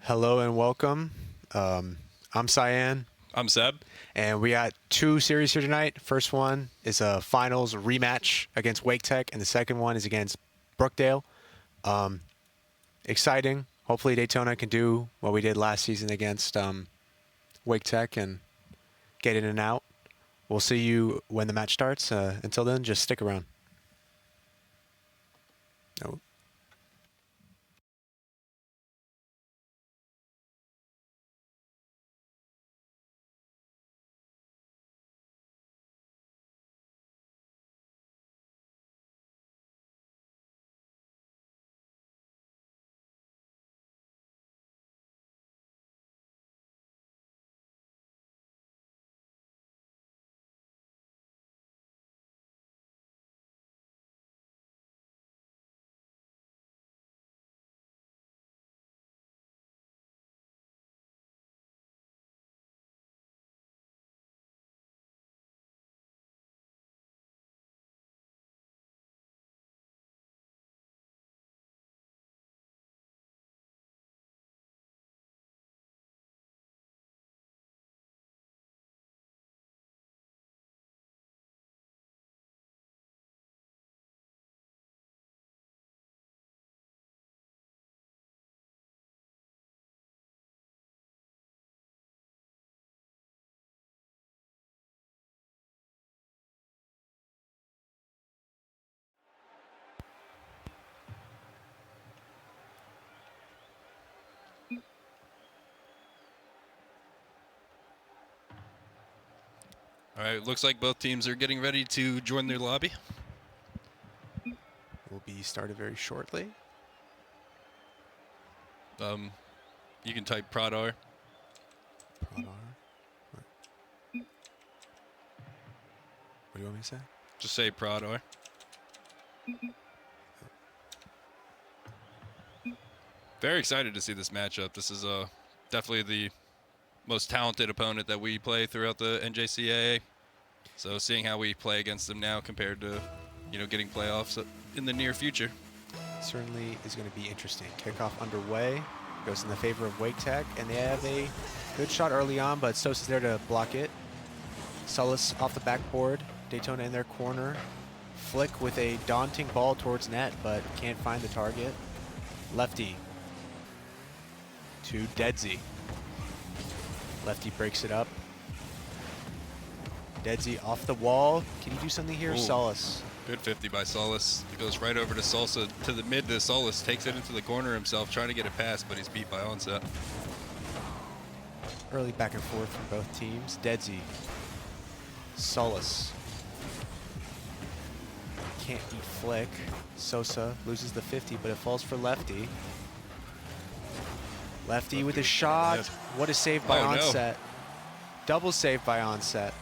Hello and welcome. I'm Cyan, I'm Seb. and we got two series here tonight. First one is a finals rematch against Wake Tech, and the second one is against Brookdale. Exciting. Hopefully Daytona can do what we did last season against Wake Tech and get in and out. We'll see you when the match starts. Until then, just stick around. Oh. All right, looks like both teams are getting ready to join their lobby. Will be started very shortly. You can type Prodar. What do you want me to say? Just say Prodar. Very excited to see this matchup. This is definitely the most talented opponent that we play throughout the NJCAAE. So seeing how we play against them now compared to, getting playoffs in the near future. Certainly is going to be interesting. Kickoff underway. Goes in the favor of Wake Tech, and they have a good shot early on, but Sosa's there to block it. Sullis off the backboard. Daytona in their corner. Flick with a daunting ball towards net, but can't find the target. Lefty to Deadsy. Lefty breaks it up. Deadsy off the wall. Can he do something here? Ooh. Sullis. Good 50 by Solis. It goes right over to Salsa, to the mid to Solis, takes it into the corner himself, trying to get it past, but he's beat by onset. Early back and forth from both teams. Deadsy. Sullis. Can't beat Flick. Sosa loses the 50, but it falls for Lefty. Lefty with a shot. What a save by Onset. Double save by Onset.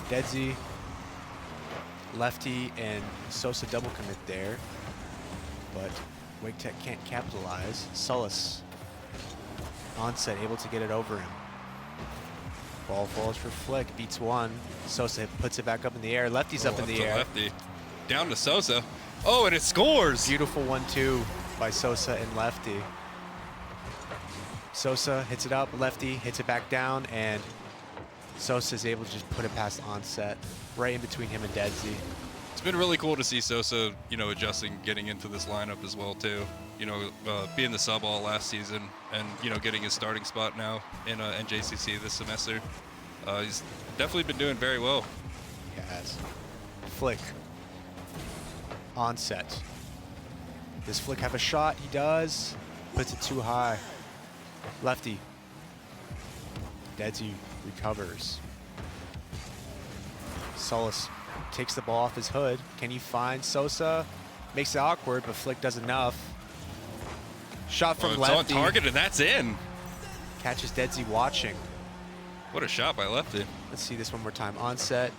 Deadsy, Lefty, and Sosa double commit there, but Wake Tech can't capitalize. Sullis, Onset able to get it over him. Ball falls for Flick, beats one. Sosa puts it back up in the air. Lefty's up in the air. Lefty. Down to Sosa. Oh, and it scores! Beautiful 1-2 by Sosa and Lefty. Sosa hits it up, Lefty hits it back down, and Sosa is able to just put it past Onset, right in between him and Deadsy. It's been really cool to see Sosa, adjusting, getting into this lineup as well too. Being the sub all last season, and getting his starting spot now in NJCC this semester. He's definitely been doing very well. He has. Flick. Onset. Does Flick have a shot? He does. Puts it too high. Lefty. Deadsy recovers. Sullis takes the ball off his hood. Can he find Sosa? Makes it awkward, but Flick does enough. Shot from Lefty. It's on target, and that's in. Catches Deadsy watching. What a shot by Lefty. Let's see this one more time. Onset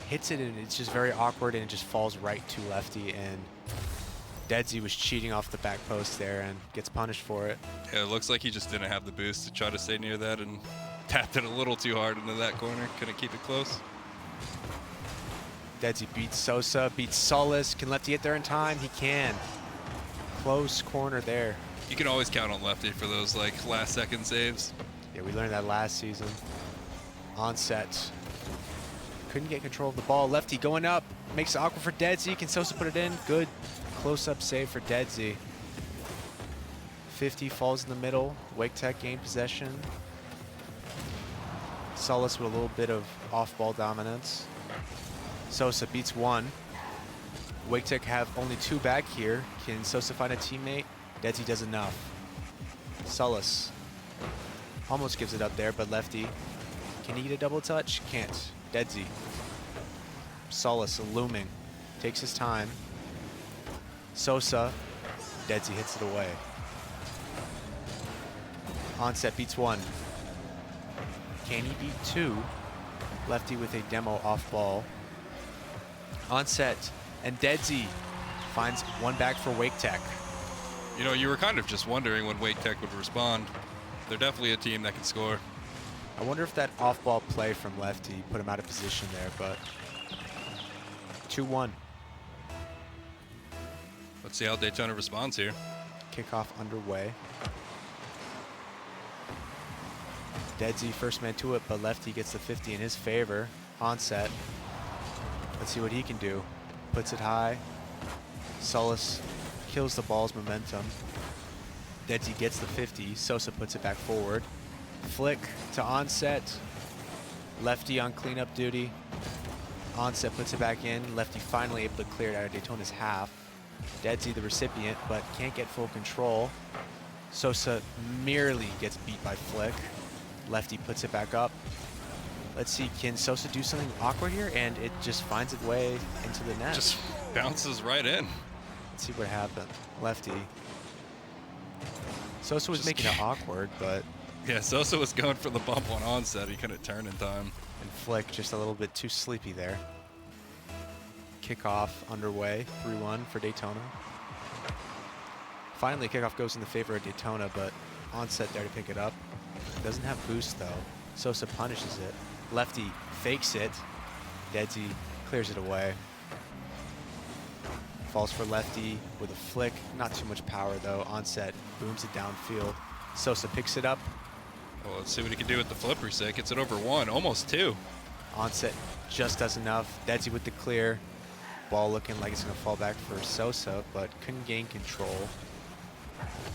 hits it, and it's just very awkward, and it just falls right to Lefty. And Deadsy was cheating off the back post there and gets punished for it. Yeah, it looks like he just didn't have the boost to try to stay near that and tapped it a little too hard into that corner. Couldn't keep it close. Deadsy beats Sosa, beats Sullis. Can Lefty get there in time? He can. Close corner there. You can always count on Lefty for those like last second saves. Yeah, we learned that last season. On set. Couldn't get control of the ball. Lefty going up. Makes it awkward for Deadsy. Can Sosa put it in? Good close-up save for Deadsy. 50 falls in the middle. Wake Tech gained possession. Solis with a little bit of off-ball dominance. Sosa beats one. Wake Tech have only two back here. Can Sosa find a teammate? Deadsy does enough. Solis almost gives it up there, but Lefty. Can he get a double touch? Can't. Deadsy. Solis looming. Takes his time. Sosa. Deadsy hits it away. Onset beats one. Can he beat two? Lefty with a demo off ball. Onset. And Deadsy finds one back for Wake Tech. You know, you were kind of just wondering when Wake Tech would respond. They're definitely a team that can score. I wonder if that off-ball play from Lefty put him out of position there, but 2-1. Let's see how Daytona responds here. Kickoff underway. Deadsy first man to it, but Lefty gets the 50 in his favor. Onset. Let's see what he can do. Puts it high. Solis kills the ball's momentum. Deadsy gets the 50. Sosa puts it back forward. Flick to Onset. Lefty on cleanup duty. Onset puts it back in. Lefty finally able to clear it out of Daytona's half. Deadsy the recipient, but can't get full control. Sosa merely gets beat by Flick. Lefty puts it back up. Let's see, can Sosa do something awkward here? And it just finds its way into the net. Just bounces right in. Let's see what happened. Lefty. Sosa was Just making it awkward, but... Yeah, Sosa was going for the bump on Onset. He couldn't turn in time. And Flick just a little bit too sleepy there. Kickoff underway, 3-1 for Daytona. Finally, kickoff goes in the favor of Daytona, but Onset there to pick it up. Doesn't have boost, though. Sosa punishes it. Lefty fakes it. Deadsy clears it away. Falls for Lefty with a flick. Not too much power, though. Onset booms it downfield. Sosa picks it up. Well, let's see what he can do with the flip reset. Gets it over one, almost two. Onset just does enough. Deadsy with the clear. Ball looking like it's going to fall back for Sosa, but couldn't gain control.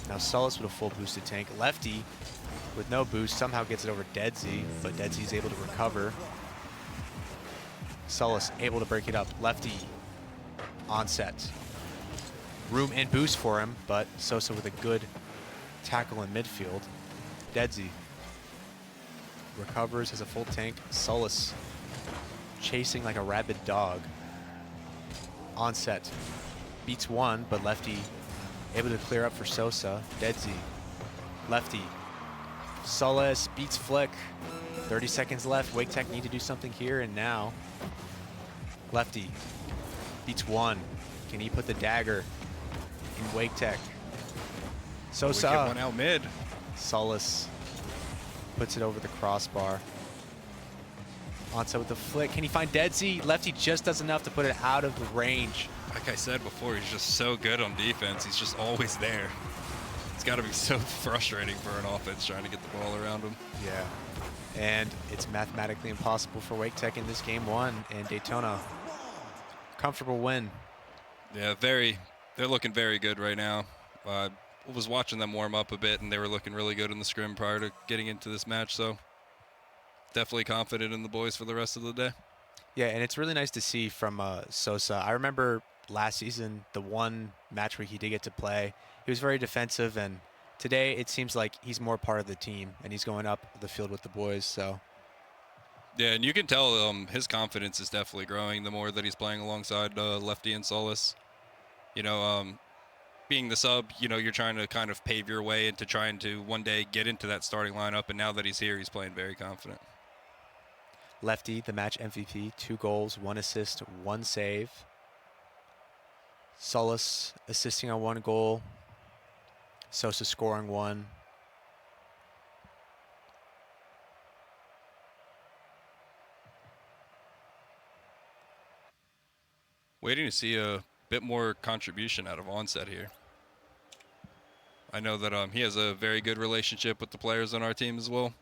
Now Solis with a full boosted tank. Lefty with no boost somehow gets it over Deadsy, but Deadsy's able to recover. Solis able to break it up. Lefty Onset. Room and boost for him, but Sosa with a good tackle in midfield. Deadsy recovers, has a full tank. Solis chasing like a rabid dog. Onset beats one, but Lefty able to clear up for Sosa. Deadsy. Lefty. Solis beats Flick. 30 seconds left. Wake Tech need to do something here and now. Lefty beats one. Can he put the dagger in Wake Tech? Sosa. We get one out mid. Solis puts it over the crossbar. Onset with the flick. Can he find Deadsy? Lefty just does enough to put it out of the range. Like I said before, he's just so good on defense. He's just always there. It's got to be so frustrating for an offense trying to get the ball around him. Yeah. And it's mathematically impossible for Wake Tech in this game one, and Daytona. Comfortable win. Yeah, they're looking very good right now. I was watching them warm up a bit, and they were looking really good in the scrim prior to getting into this match, so definitely confident in the boys for the rest of the day. Yeah, and it's really nice to see from Sosa. I remember last season, the one match where he did get to play, he was very defensive, and today it seems like he's more part of the team, and he's going up the field with the boys, so. Yeah, and you can tell his confidence is definitely growing the more that he's playing alongside Lefty and Solis. You know, being the sub, you know, you're trying to kind of pave your way into trying to one day get into that starting lineup, and now that he's here, he's playing very confident. Lefty, the match MVP, 2 goals, 1 assist, 1 save. Solis assisting on 1 goal. Sosa scoring 1. Waiting to see a bit more contribution out of Onset here. I know that he has a very good relationship with the players on our team as well.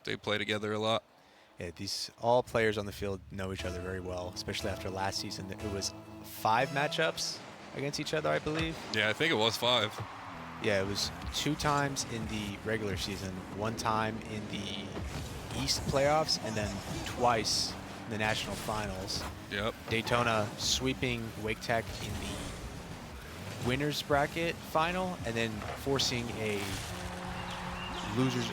They play together a lot. Yeah, all players on the field know each other very well, especially after last season. It was 5 matchups against each other, I believe. Yeah, I think it was 5. Yeah, it was 2 times in the regular season, 1 time in the East playoffs, and then twice in the national finals. Yep. Daytona sweeping Wake Tech in the winners bracket final, and then forcing a losers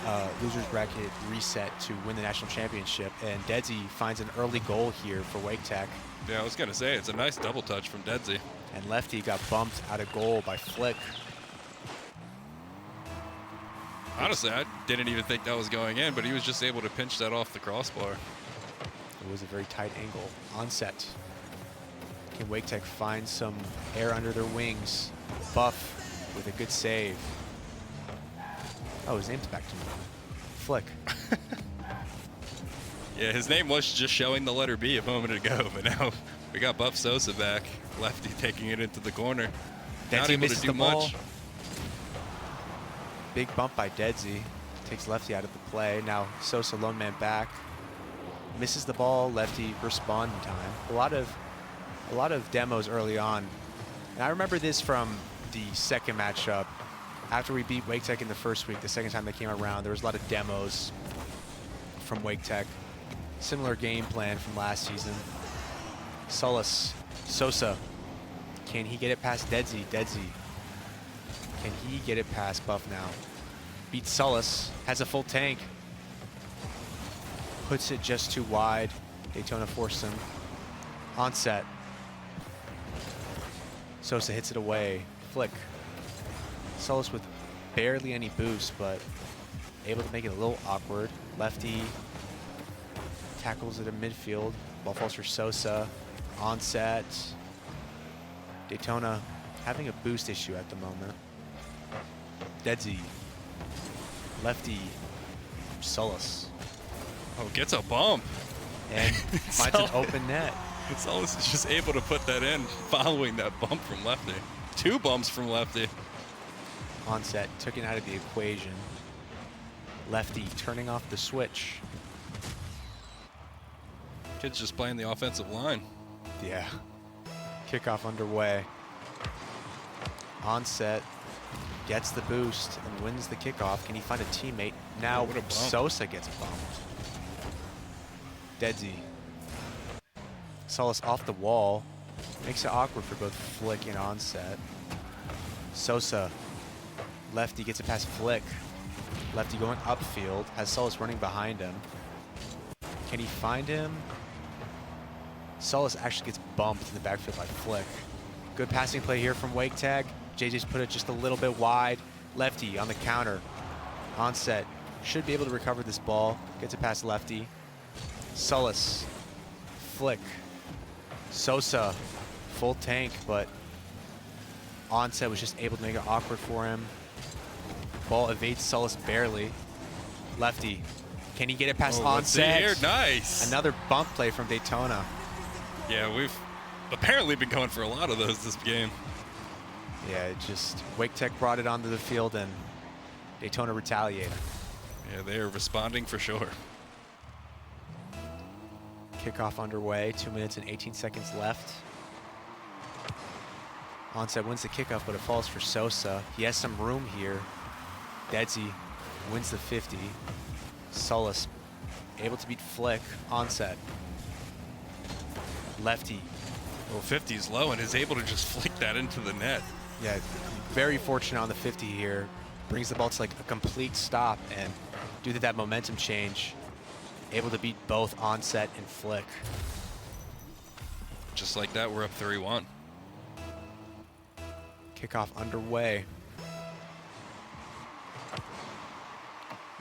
bracket reset to win the national championship. And Dedsy finds an early goal here for Wake Tech. Yeah, I was gonna say it's a nice double touch from Dedsy. And Lefty got bumped out of goal by Flick. Honestly, I didn't even think that was going in, but he was just able to pinch that off the crossbar. It was a very tight angle. Onset. Can Wake Tech find some air under their wings? Buff with a good save. Oh, his name's back to me. Flick. Yeah, his name was just showing the letter B a moment ago, but now we got Buff Sosa back. Lefty taking it into the corner. Not able to do much. Big bump by Dedsy. Takes Lefty out of the play. Now Sosa lone man back. Misses the ball. Lefty respond in time. A lot of demos early on. And I remember this from the second matchup. After we beat Wake Tech in the first week, the second time they came around, there was a lot of demos from Wake Tech. Similar game plan from last season. Sosa. Can he get it past Dedsy? Dedsy. Can he get it past Buff now? Beats Sullis. Has a full tank. Puts it just too wide. Daytona forced him. Onset. Sosa hits it away. Flick. Sullis with barely any boost, but able to make it a little awkward. Lefty tackles it in midfield. Ball falls for Sosa. Onset. Daytona having a boost issue at the moment. Dedsy. Lefty. Sullis. Oh, gets a bump. And finds an open net. Sullis is just able to put that in following that bump from Lefty. 2 bumps from Lefty. Onset took it out of the equation. Lefty turning off the switch. Kid's just playing the offensive line. Yeah. Kickoff underway. Onset gets the boost and wins the kickoff. Can he find a teammate? Now Sosa gets bumped. Dedsy. Sullis off the wall. Makes it awkward for both Flick and Onset. Sosa. Lefty gets it past Flick. Lefty going upfield. Has Sullis running behind him. Can he find him? Sullis actually gets bumped in the backfield by Flick. Good passing play here from Wake Tech. JJ's put it just a little bit wide. Lefty on the counter. Onset should be able to recover this ball. Gets it past Lefty. Sullis. Flick. Sosa. Full tank, but Onset was just able to make it awkward for him. Ball evades Sullis barely. Lefty. Can he get it past Onset? Here. Nice. Another bump play from Daytona. Yeah, we've apparently been going for a lot of those this game. Yeah, it just Wake Tech brought it onto the field and Daytona retaliated. Yeah, they are responding for sure. Kickoff underway, 2 minutes and 18 seconds left. Onset wins the kickoff, but it falls for Sosa. He has some room here. Dedsy wins the 50. Sullis able to beat Flick. Onset. Lefty. Well, 50 is low and is able to just flick that into the net. Yeah, very fortunate on the 50 here. Brings the ball to like a complete stop, and due to that momentum change, able to beat both Onset and Flick. Just like that, we're up 3-1. Kickoff underway.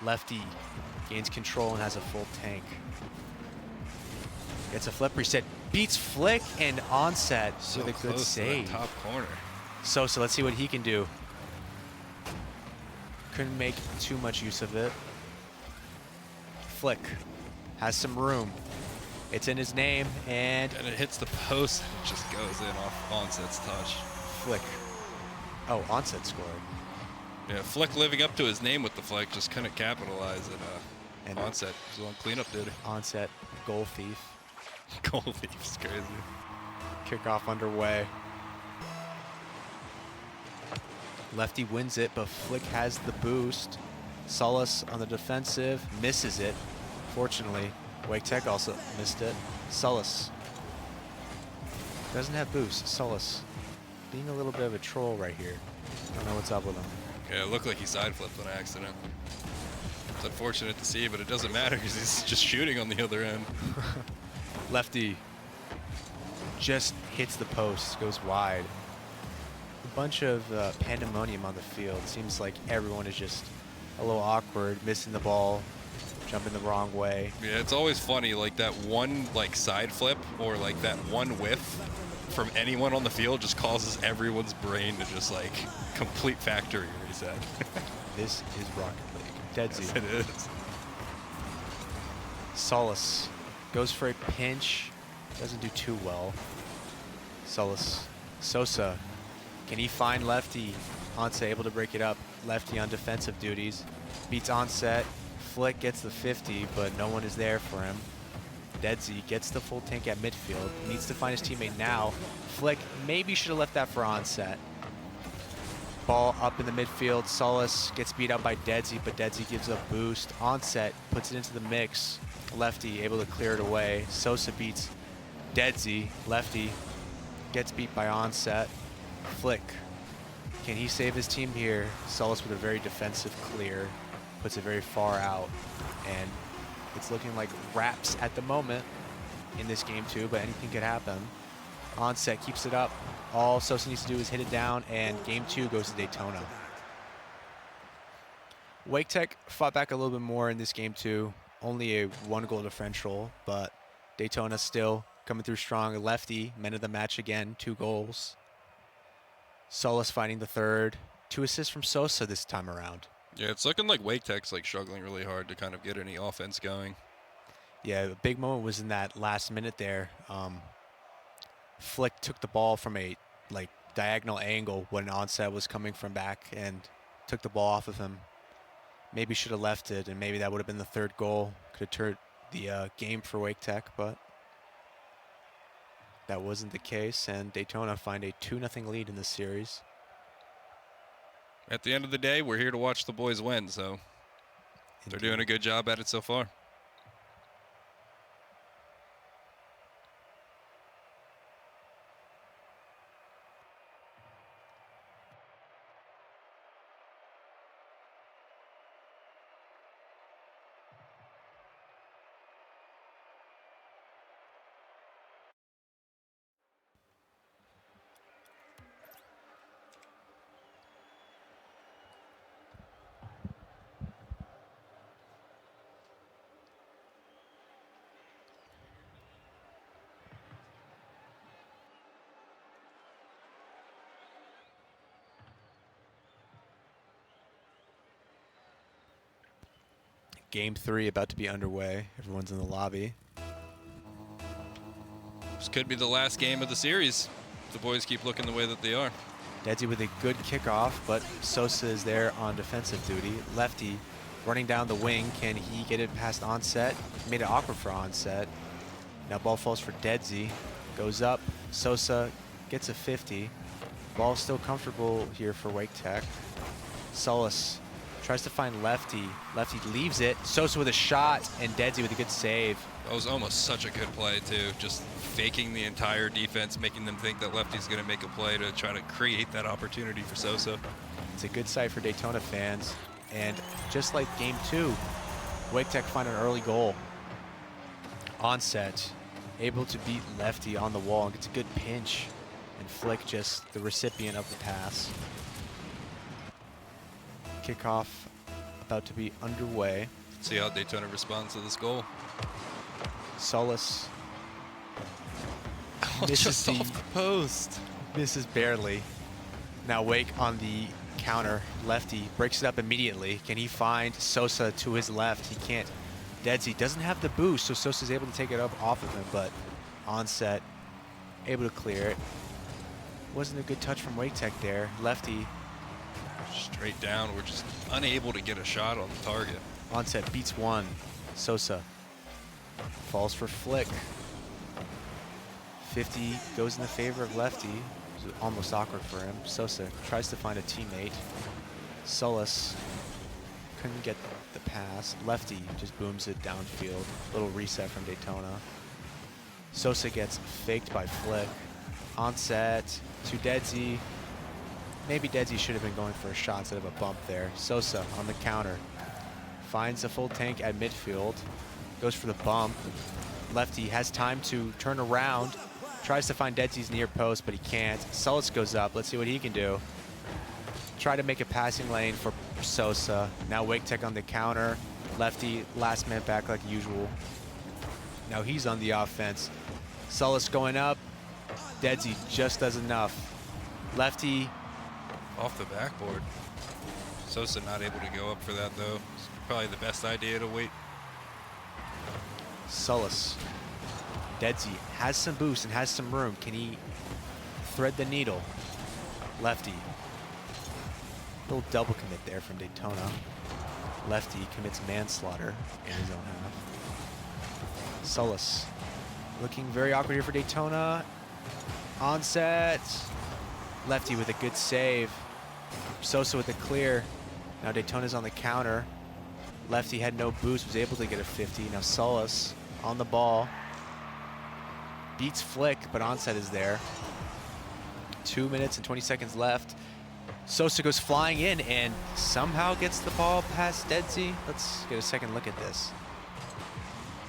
Lefty gains control and has a full tank. Gets a flip reset, beats Flick and Onset So with a good close save. to that top corner. Sosa, let's see what he can do. Couldn't make too much use of it. Flick has some room. It's in his name, and it hits the post and it just goes in off Onset's touch. Flick. Oh, Onset scored. Yeah, Flick living up to his name with the flick, just couldn't capitalize And onset. It was on cleanup duty. onset goal thief. Goal thief's crazy. Kickoff underway. Lefty wins it, but Flick has the boost. Solace on the defensive, misses it. Fortunately, Wake Tech also missed it. Solace doesn't have boost. Solace being a little bit of a troll right here. Don't know what's up with him. Yeah, it looked like he side flipped on accident. It's unfortunate to see, but it doesn't matter because he's just shooting on the other end. Lefty just hits the post, goes wide. A bunch of pandemonium on the field. Seems like everyone is just a little awkward, missing the ball, jumping the wrong way. Yeah, it's always funny, like that one like side flip or like that one whiff from anyone on the field just causes everyone's brain to just like complete factory reset. This is Rocket League. Dead Yes, Z. it is. Solace goes for a pinch, doesn't do too well. Solace, Sosa, can he find Lefty? Onset able to break it up. Lefty on defensive duties, beats Onset. Flick gets the 50, but no one is there for him. Deadsy gets the full tank at midfield, needs to find his teammate now. Flick maybe should have left that for Onset. Ball up in the midfield. Solace gets beat up by Deadsy, but Deadsy gives a boost. Onset puts it into the mix. Lefty able to clear it away. Sosa beats Deadsy. Lefty gets beat by Onset. Flick, can he save his team here? Solace with a very defensive clear, puts it very far out, and it's looking like wraps at the moment in this game too, but anything could happen. Onset keeps it up. All Sosa needs to do is hit it down, and game 2 goes to Daytona. Wake Tech fought back a little bit more in this game too. Only a 1-goal differential, but Daytona still coming through strong. Lefty, man of the match again, 2 goals. Solace finding the third. 2 assists from Sosa this time around. Yeah, it's looking like Wake Tech's like struggling really hard to kind of get any offense going. Yeah, the big moment was in that last minute there. Flick took the ball from a like diagonal angle when Onset was coming from back and took the ball off of him. Maybe should have left it, and maybe that would have been the 3rd goal. Could have turned the game for Wake Tech, but that wasn't the case, and Daytona find a 2-0 lead in the series. At the end of the day, we're here to watch the boys win, so they're doing a good job at it so far. Game 3 about to be underway. Everyone's in the lobby. This could be the last game of the series. The boys keep looking the way that they are. Deadsy with a good kickoff, but Sosa is there on defensive duty. Lefty running down the wing. Can he get it past Onset? Made it awkward for Onset. Now ball falls for Deadsy. Goes up. Sosa gets a 50. Ball still comfortable here for Wake Tech. Solace tries to find Lefty. Lefty leaves it. Sosa with a shot, and Deadsy with a good save. That was almost such a good play, too. Just faking the entire defense, making them think that Lefty's going to make a play to try to create that opportunity for Sosa. It's a good sight for Daytona fans. And just like game 2, Wake Tech find an early goal. Onset able to beat Lefty on the wall and gets a good pinch. And Flick just the recipient of the pass. Kickoff about to be underway. See how Daytona responds to this goal. Solace Just off the post. Misses barely. Now Wake on the counter. Lefty breaks it up immediately. Can he find Sosa to his left? He can't. Deadsy doesn't have the boost, so Sosa's able to take it up off of him, but Onset able to clear it. Wasn't a good touch from Wake Tech there. Lefty Straight down. We're just unable to get a shot on the target. Onset beats one. Sosa falls for flick. 50 goes in the favor of lefty. It was almost awkward for him. Sosa tries to find a teammate. Solis couldn't get the pass. Lefty just booms it downfield. Little reset from Daytona. Sosa gets faked by flick. Onset to Dedsy. Maybe Dedsy should have been going for a shot instead of a bump there. Sosa on the counter. Finds a full tank at midfield. Goes for the bump. Lefty has time to turn around. Tries to find Dedsy's near post, but he can't. Solis goes up. Let's see what he can do. Try to make a passing lane for Sosa. Now Wake Tech on the counter. Lefty last man back like usual. Now he's on the offense. Solis going up. Dedsy just does enough. Lefty Off the backboard. Sosa not able to go up for that, though. It's probably the best idea to wait. Solis. Dedsy has some boost and has some room. Can he thread the needle? Lefty. Little double commit there from Daytona. Lefty commits manslaughter in his own half. Solis looking very awkward here for Daytona. Onset. Lefty with a good save. Sosa with a clear. Now Daytona's on the counter. Lefty had no boost, was able to get a 50. Now Solis on the ball. Beats flick, but Onset is there. 2 minutes and 20 seconds left. Sosa goes flying in and somehow gets the ball past Dedsy. Let's get a second look at this.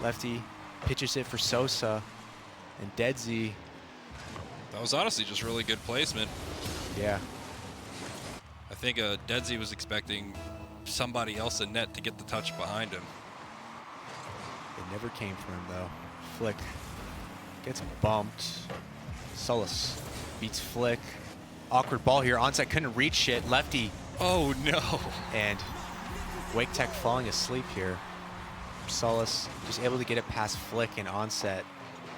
Lefty pitches it for Sosa, and Dedsy. That was honestly just really good placement. Yeah. I think Dedsy was expecting somebody else in net to get the touch behind him. It never came for him though. Flick gets bumped. Solis beats flick. Awkward ball here. Onset couldn't reach it. Lefty. Oh no. And Wake Tech falling asleep here. Solis just able to get it past flick and Onset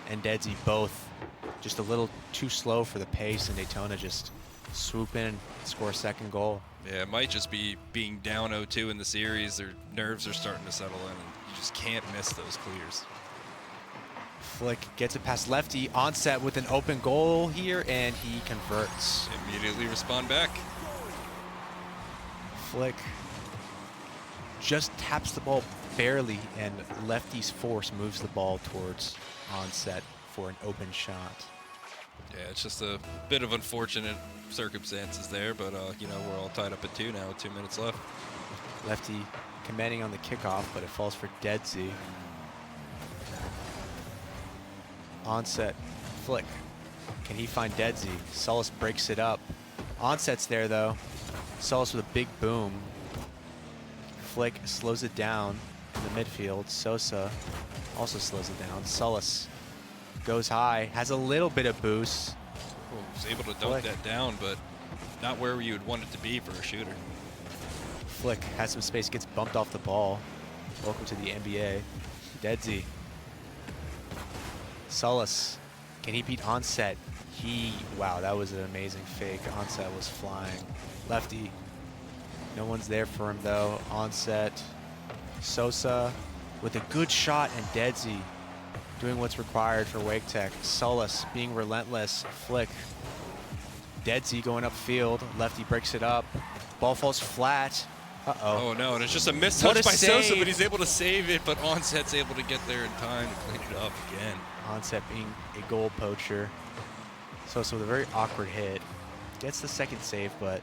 and Dedsy both just a little too slow for the pace, and Daytona just swoop in and score a second goal. Yeah, it might just be being down 0-2 in the series. Their nerves are starting to settle in, and you just can't miss those clears. Flick gets it past Lefty. Onset with an open goal here, and he converts. Immediately respond back. Flick just taps the ball barely, and Lefty's force moves the ball towards Onset for an open shot. Yeah, it's just a bit of unfortunate circumstances there, but you know, we're all tied up at 2 now with 2 minutes left. Lefty commanding on the kickoff, but it falls for Dedsy. Onset, flick. Can he find Dedsy? Solis breaks it up. Onset's there though. Solis with a big boom. Flick slows it down in the midfield. Sosa also slows it down. Solis goes high, has a little bit of boost. Well, was able to dunk that down, but not where you would want it to be for a shooter. Flick has some space, gets bumped off the ball. Welcome to the NBA. Dedsy. Solis, can he beat Onset? Wow, that was an amazing fake. Onset was flying. Lefty, no one's there for him though. Onset, Sosa with a good shot, and Dedsy doing what's required for Wake Tech. Solis being relentless. Flick. Dedsy going upfield. Lefty breaks it up. Ball falls flat. Uh-oh. Oh no, and it's just a missed touch by Sosa, but he's able to save it, but Onset's able to get there in time to clean it up again. Onset being a goal poacher. Sosa with a very awkward hit. Gets the second save, but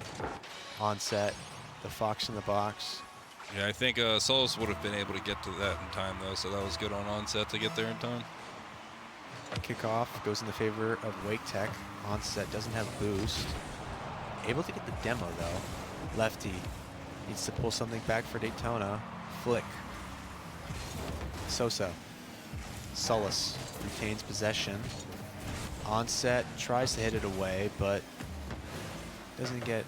Onset, the fox in the box. Yeah, I think Solis would have been able to get to that in time, though, so that was good on Onset to get there in time. Kickoff goes in the favor of Wake Tech. Onset doesn't have boost. Able to get the demo, though. Lefty needs to pull something back for Daytona. Flick. Sosa. Solis retains possession. Onset tries to hit it away, but doesn't get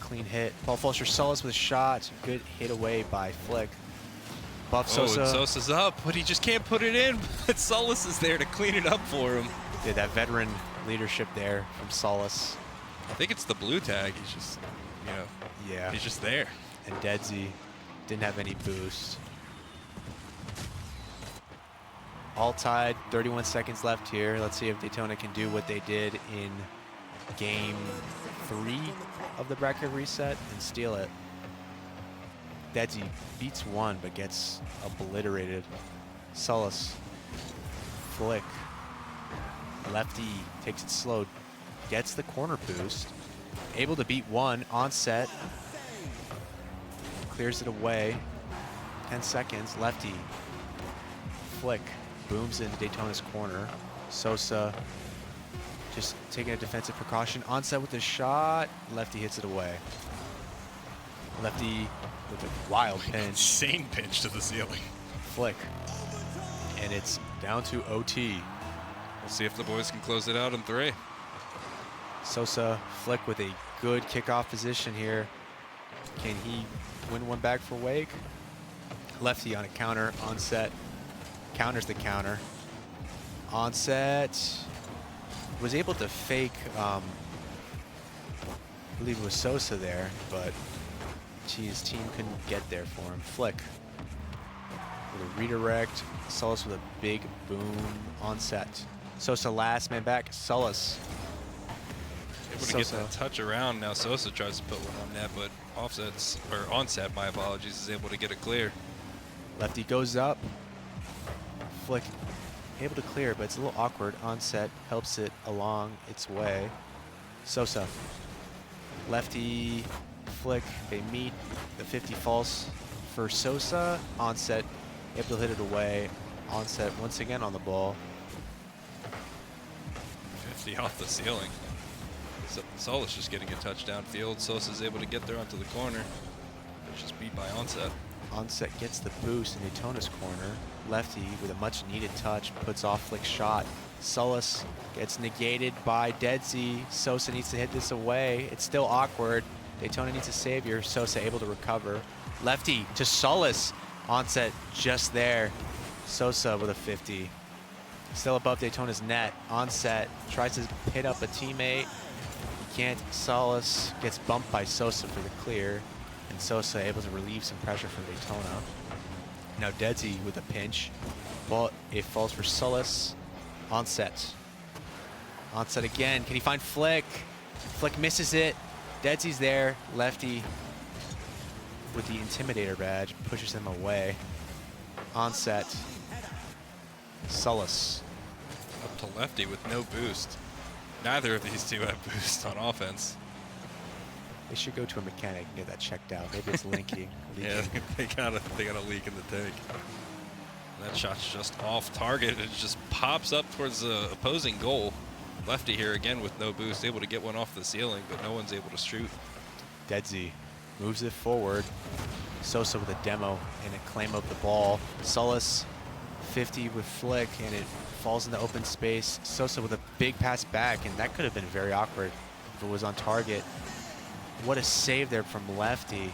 clean hit. Ball falls for Solis with a shot. Good hit away by Flick. Buff Sosa. Oh, Sosa's up, but he just can't put it in. But Solis is there to clean it up for him. Yeah, that veteran leadership there from Solis. I think it's the blue tag. He's just you know, Yeah. he's just there. And Deadsy didn't have any boost. All tied, 31 seconds left here. Let's see if Daytona can do what they did in game 3 of the bracket reset and steal it. Deadsy beats one, but gets obliterated. Sullis, flick. Lefty takes it slow, gets the corner boost. Able to beat one on set. Clears it away. 10 seconds, lefty. Flick, booms into Daytona's corner. Sosa just taking a defensive precaution. Onset with a shot. Lefty hits it away. Lefty with a wild pinch. Insane pinch to the ceiling. Flick. And it's down to OT. We'll see if the boys can close it out in 3. Sosa, Flick with a good kickoff position here. Can he win one back for Wake? Lefty on a counter, onset. Counters the counter. Onset. Was able to fake, I believe it was Sosa there, but his team couldn't get there for him. Flick with a redirect. Sullis with a big boom onset. Sosa last man back. Sullis. Able to get that touch around. Now Sosa tries to put one on net, but onset, my apologies, is able to get it clear. Lefty goes up. Flick able to clear, but it's a little awkward. Onset helps it along its way. Sosa. Lefty, Flick, they meet. The 50 false for Sosa. Onset able to hit it away. Onset once again on the ball. 50 off the ceiling. Solis just getting a touchdown field. Sosa's able to get there onto the corner. It's just beat by Onset. Onset gets the boost in Daytona's corner. Lefty with a much needed touch puts off Flick's shot. Sullis gets negated by Deadsy. Sosa needs to hit this away. It's still awkward. Daytona needs a savior. Sosa able to recover. Lefty to Sullis. Onset just there. Sosa with a 50. Still above Daytona's net. Onset tries to hit up a teammate. He can't. Sullis gets bumped by Sosa for the clear. And Sosa able to relieve some pressure from Daytona. Now Deadsy with a pinch. Ball, it falls for Sullis. Onset. Onset again. Can he find Flick? Flick misses it. Deadsy's there. Lefty with the Intimidator badge pushes him away. Onset. Sullis. Up to Lefty with no boost. Neither of these two have boost on offense. They should go to a mechanic and get that checked out. Maybe it's leaking. Yeah, they got a leak in the tank. That shot's just off target. It just pops up towards the opposing goal. Lefty here again with no boost, able to get one off the ceiling, but no one's able to shoot. Deadsy moves it forward. Sosa with a demo and a claim of the ball. Sullis 50 with Flick, and it falls into open space. Sosa with a big pass back, and that could have been very awkward if it was on target. What a save there from Lefty.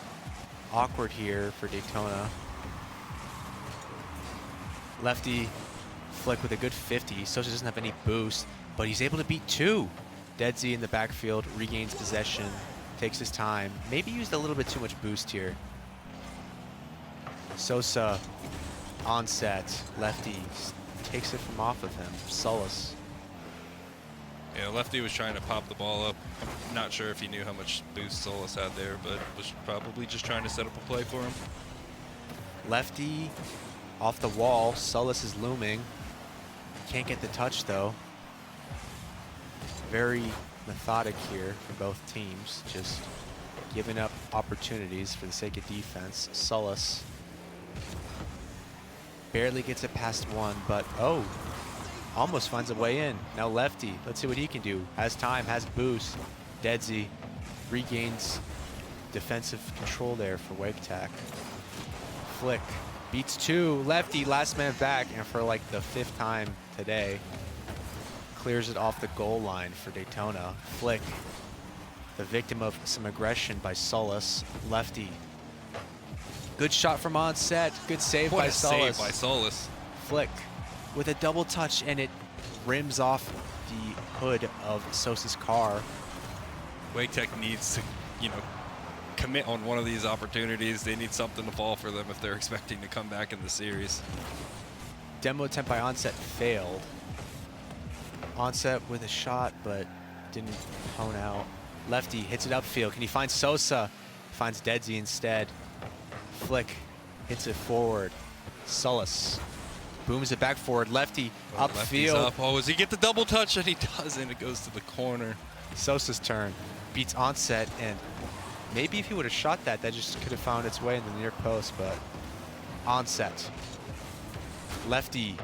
Awkward here for Daytona. Lefty, Flick with a good 50. Sosa doesn't have any boost, but he's able to beat two. Deadsy in the backfield regains possession, takes his time. Maybe used a little bit too much boost here. Sosa onset. Lefty takes it from off of him. Sullis. Yeah, Lefty was trying to pop the ball up. I'm not sure if he knew how much boost Sullis had there, but was probably just trying to set up a play for him. Lefty off the wall. Sullis is looming. Can't get the touch though. Very methodic here for both teams. Just giving up opportunities for the sake of defense. Sullis barely gets it past one, but oh, almost finds a way in. Now Lefty, let's see what he can do. Has time, has boost. Deadsy regains defensive control there for Wake Tech. Flick beats two. Lefty, last man back, and for like the 5th time today, clears it off the goal line for Daytona. Flick, the victim of some aggression by Sullis. Lefty, good shot from onset. Good save by Sullis. Save by Sullis. Flick with a double touch, and it rims off the hood of Sosa's car. Wake Tech needs to, commit on one of these opportunities. They need something to fall for them if they're expecting to come back in the series. Demo attempt by Onset failed. Onset with a shot, but didn't hone out. Lefty hits it upfield. Can he find Sosa? Finds Deadsy instead. Flick hits it forward. Sullis booms it back forward. Lefty Lefty's upfield. up. Oh, does he get the double touch? And he doesn't. It goes to the corner. Sosa's turn. Beats Onset, and maybe if he would have shot that, that just could have found its way in the near post, but Onset. Lefty.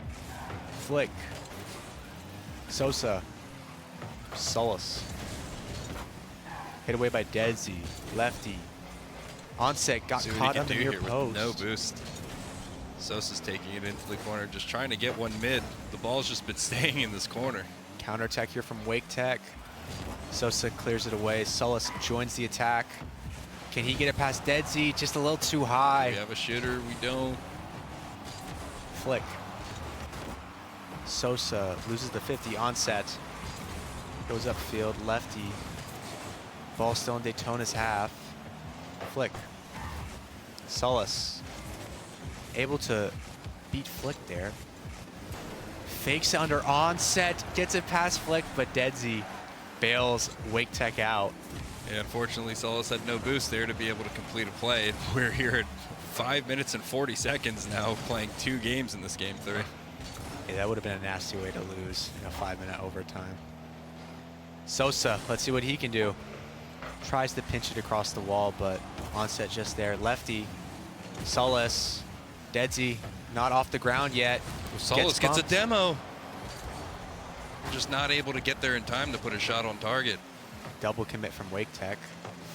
Flick. Sosa. Sullis. Hit away by Deadsy. Lefty. Onset got caught on the near post. No boost. Sosa's taking it into the corner, just trying to get one mid. The ball's just been staying in this corner. Counterattack here from Wake Tech. Sosa clears it away. Sullis joins the attack. Can he get it past Deadsy? Just a little too high. We have a shooter. We don't. Flick. Sosa loses the 50. Onset goes upfield. Lefty. Ball still in Daytona's half. Flick. Sullis. Able to beat Flick there. Fakes it under Onset. Gets it past Flick, but Deadsy bails Wake Tech out. Yeah, unfortunately, Sullis had no boost there to be able to complete a play. We're here at 5 minutes and 40 seconds now, playing 2 games in this game 3. Yeah, that would have been a nasty way to lose in a 5-minute overtime. Sosa, let's see what he can do. Tries to pinch it across the wall, but Onset just there. Lefty. Sullis. Deadsy not off the ground yet. Sullis gets a demo. Just not able to get there in time to put a shot on target. Double commit from Wake Tech.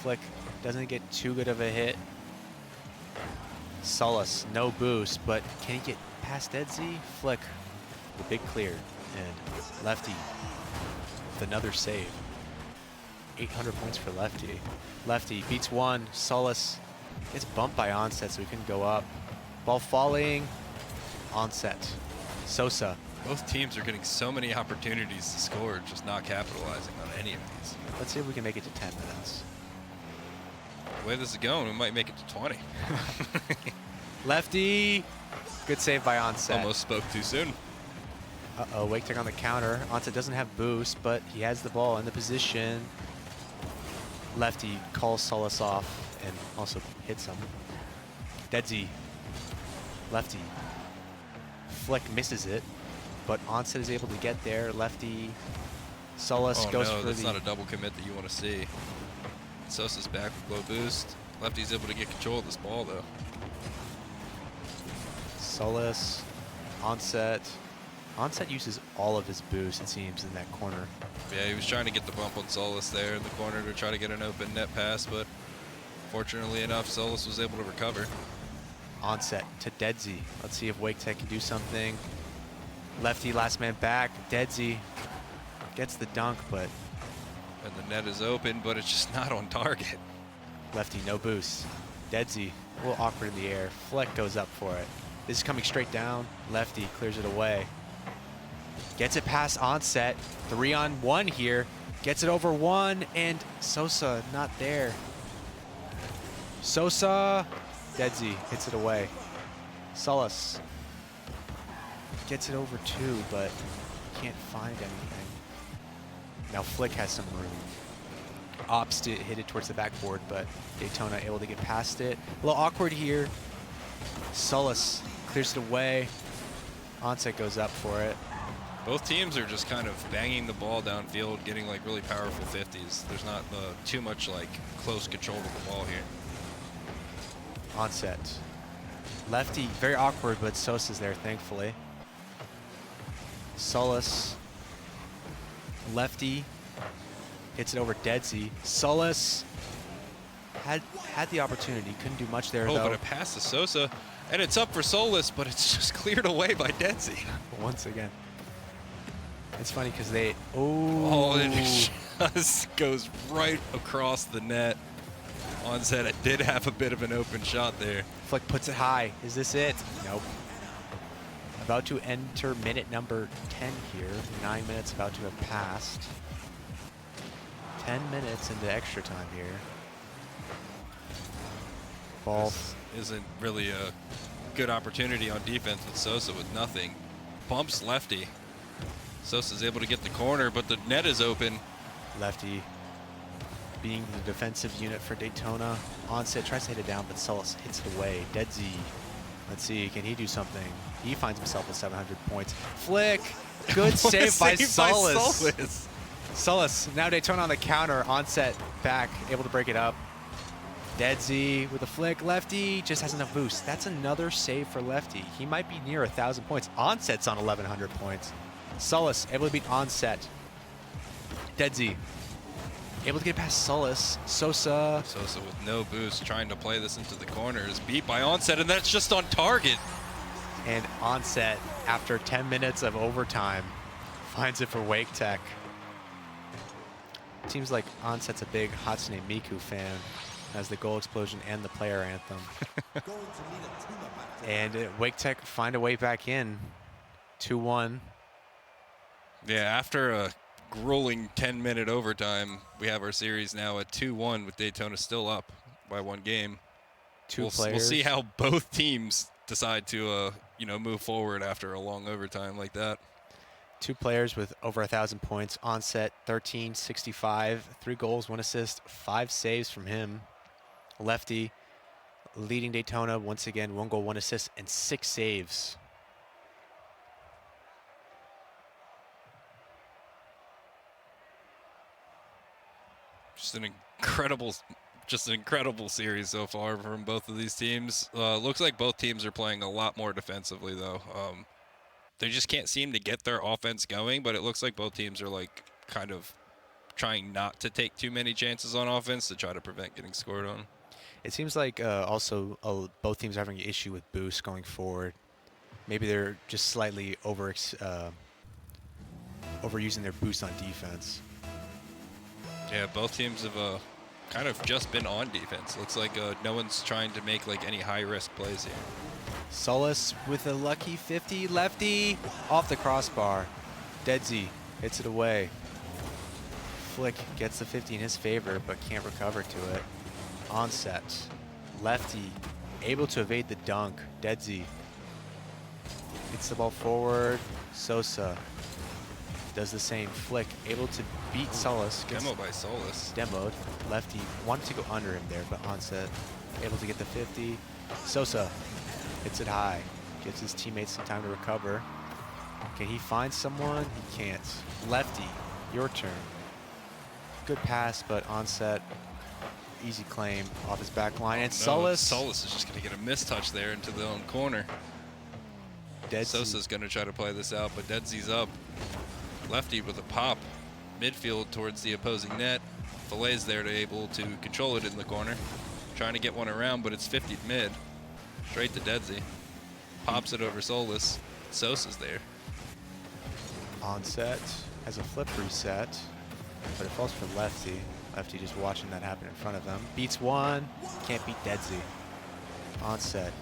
Flick doesn't get too good of a hit. Sullis, no boost, but can he get past Deadsy? Flick, the big clear. And Lefty with another save. 800 points for Lefty. Lefty beats one. Sullis gets bumped by Onset, so he couldn't go up. Ball falling. Onset. Sosa. Both teams are getting so many opportunities to score, just not capitalizing on any of these. Let's see if we can make it to 10 minutes. The way this is going, we might make it to 20. Lefty. Good save by Onset. Almost spoke too soon. Uh-oh, Wake Tech on the counter. Onset doesn't have boost, but he has the ball in the position. Lefty calls Sullis off and also hits him. Deadsy. Lefty. Flick misses it, but Onset is able to get there. Lefty. Sullis goes for that's not a double commit that you want to see. Sosa's back with low boost. Lefty's able to get control of this ball, though. Sullis. Onset. Onset uses all of his boost, it seems, in that corner. Yeah, he was trying to get the bump on Sullis there in the corner to try to get an open net pass, but fortunately enough, Sullis was able to recover. Onset to Deadsy. Let's see if Wake Tech can do something. Lefty, last man back. Deadsy gets the dunk, but... And the net is open, but it's just not on target. Lefty, no boost. Deadsy, a little awkward in the air. Fleck goes up for it. This is coming straight down. Lefty clears it away. Gets it past Onset. 3-on-1 here. Gets it over one, and Sosa not there. Sosa. Deadsy hits it away. Sullis gets it over 2, but can't find anything. Now Flick has some room. Opts to hit it towards the backboard, but Daytona able to get past it. A little awkward here. Sullis clears it away. Onset goes up for it. Both teams are just kind of banging the ball downfield, getting like really powerful 50s. There's not too much like close control of the ball here. Onset. Lefty, very awkward, but Sosa's there, thankfully. Sullis. Lefty. Hits it over Deadsy. Sullis had the opportunity, couldn't do much there, though. But a pass to Sosa, and it's up for Sullis, but it's just cleared away by Deadsy. Once again. It's funny because they... Oh, it just goes right across the net. Onset, it did have a bit of an open shot there. Flick puts it high. Is this it? Nope. About to enter minute number 10 here. 9 minutes about to have passed. 10 minutes into extra time here. ball. This isn't really a good opportunity on defense with Sosa with nothing. Bumps lefty. Sosa's able to get the corner, but the net is open. Lefty being the defensive unit for Daytona. Onset tries to hit it down, but Sullis hits it away. Dead Z. Let's see, can he do something? He finds himself with 700 points. Flick! Good save by Sullis. Sullis, now Daytona on the counter. Onset back, able to break it up. Dead Z with a flick. Lefty just has enough boost. That's another save for Lefty. He might be near 1,000 points. Onset's on 1,100 points. Sullis able to beat Onset. Dead Z able to get past Sullis. Sosa with no boost, trying to play this into the corner, is beat by Onset, and that's just on target. And Onset, after 10 minutes of overtime, finds it for Wake Tech. Seems like Onset's a big Hatsune Miku fan, as the goal explosion and the player anthem. And Wake Tech find a way back in, 2-1. Yeah, after a grueling 10-minute overtime, we have our series now at 2-1 with Daytona still up by 1 game. We'll see how both teams decide to move forward after a long overtime like that. 2 players with over 1,000 points. Onset 1365, 3 goals, 1 assist, 5 saves from him. Lefty leading Daytona once again, 1 goal, 1 assist, and 6 saves. Just an incredible series so far from both of these teams. Looks like both teams are playing a lot more defensively, though. They just can't seem to get their offense going, but it looks like both teams are like kind of trying not to take too many chances on offense to try to prevent getting scored on. It seems like also both teams are having an issue with boost going forward. Maybe they're just slightly overusing their boost on defense. Yeah, both teams have kind of just been on defense. Looks like no one's trying to make like any high-risk plays here. Sullis with a lucky 50. Lefty off the crossbar. Dead Z hits it away. Flick gets the 50 in his favor, but can't recover to it. Onset. Lefty able to evade the dunk. Dead Z hits the ball forward. Sosa does the same. Flick able to beat Sullis. Demo by Sullis. Demoed. Lefty wanted to go under him there, but Onset able to get the 50. Sosa hits it high. Gives his teammates some time to recover. Can he find someone? He can't. Lefty, your turn. Good pass, but Onset, easy claim off his back line. And Sullis is just going to get a mistouch there into the own corner. Sosa's going to try to play this out, but Dead Z's up. Lefty with a pop. Midfield towards the opposing net. Fillet's there to able to control it in the corner. Trying to get one around, but it's 50 mid. Straight to Dead Z. Pops it over Sullis. Sosa's there. Onset has a flip reset, but it falls for Lefty. Lefty just watching that happen in front of them. Beats one, can't beat Dead Z. Onset.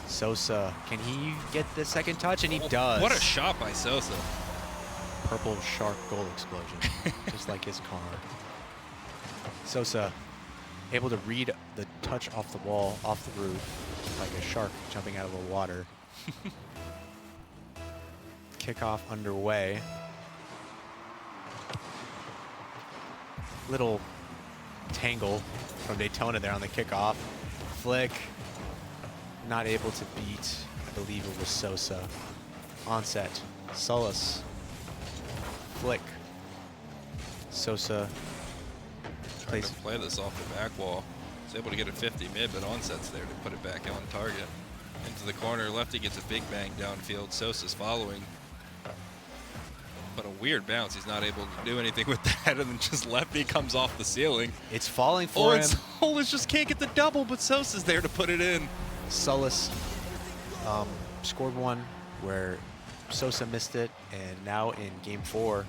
Sosa, can he get the second touch? And he does. What a shot by Sosa. Purple shark goal explosion, just like his car. Sosa able to read the touch off the wall, off the roof, like a shark jumping out of the water. Kickoff underway. Little tangle from Daytona there on the kickoff. Flick, not able to beat, I believe it was Sosa. Onset, Sullis. Flick. Sosa trying to play this off the back wall. He's able to get a 50 mid, but Onset's there to put it back on target. Into the corner, Lefty gets a big bang downfield. Sosa's following. But a weird bounce. He's not able to do anything with that, and then just Lefty comes off the ceiling. It's falling for him. Sullis just can't get the double, but Sosa's there to put it in. Sullis scored one where Sosa missed it, and now in game 4,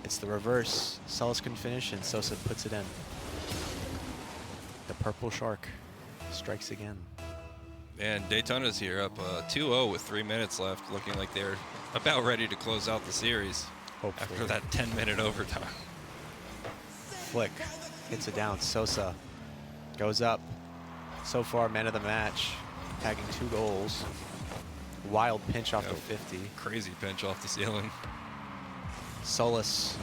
it's the reverse. Sullis can finish, and Sosa puts it in. The purple shark strikes again. And Daytona's here up 2-0 with 3 minutes left, looking like they're about ready to close out the series. Hopefully. After that 10-minute overtime. Flick hits it down. Sosa goes up. So far, man of the match, tagging 2 goals. Wild pinch off the 50. Crazy pinch off the ceiling. Solis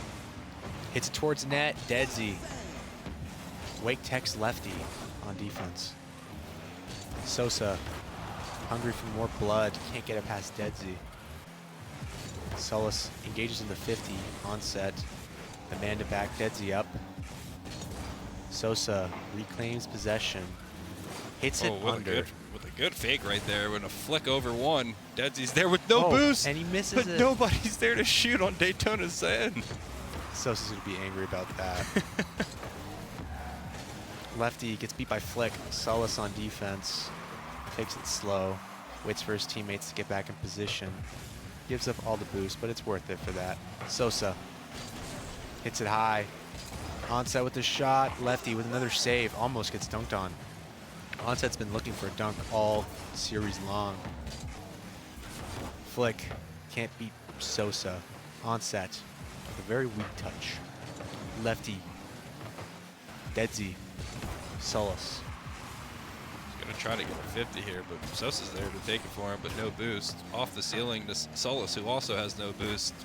hits it towards net. Deadsy. Wake Tech's lefty on defense. Sosa, hungry for more blood, can't get it past Deadsy. Solis engages in the 50 on set. The man to back Deadsy up. Sosa reclaims possession. Hits it under. With a good fake right there. With a flick over one. Deadsy's there with no boost. And he misses but it. nobody's there to shoot on Daytona's end. Sosa's going to be angry about that. Lefty gets beat by flick. Solis on defense. Takes it slow. Waits for his teammates to get back in position. Gives up all the boost, but it's worth it for that. Sosa hits it high. Onset with the shot. Lefty with another save. Almost gets dunked on. Onset's been looking for a dunk all series long. Flick can't beat Sosa. Onset with a very weak touch. Lefty. Deadsy. Solis. He's going to try to get a 50 here, but Sosa's there to take it for him, but no boost. Off the ceiling to Solis, who also has no boost.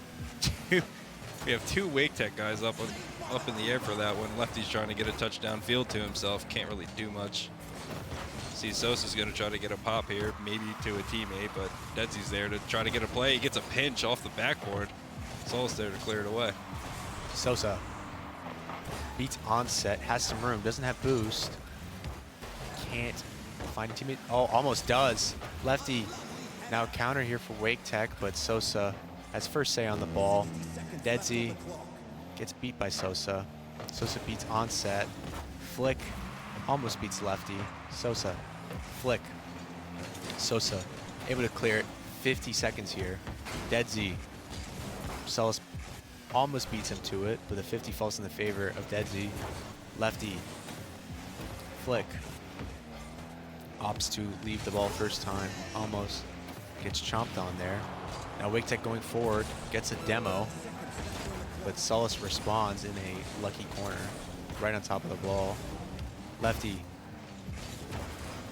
We have 2 Wake Tech guys up in the air for that one. Lefty's trying to get a touchdown field to himself. Can't really do much. See, Sosa's going to try to get a pop here, maybe to a teammate, but Deadsy's there to try to get a play. He gets a pinch off the backboard. Solis there to clear it away. Sosa beats Onset, has some room, doesn't have boost. Can't find a teammate. Oh, almost does. Lefty now counter here for Wake Tech, but Sosa has first say on the ball. Deadsy gets beat by Sosa. Sosa beats Onset. Flick almost beats Lefty. Sosa, flick. Sosa able to clear it. 50 seconds here. Deadsy. Solis almost beats him to it, but the 50 falls in the favor of Deadsy. Lefty. Flick. Opts to leave the ball first time. Almost gets chomped on there. Now Wake Tech going forward, gets a demo, but Solis responds in a lucky corner, right on top of the ball. Lefty.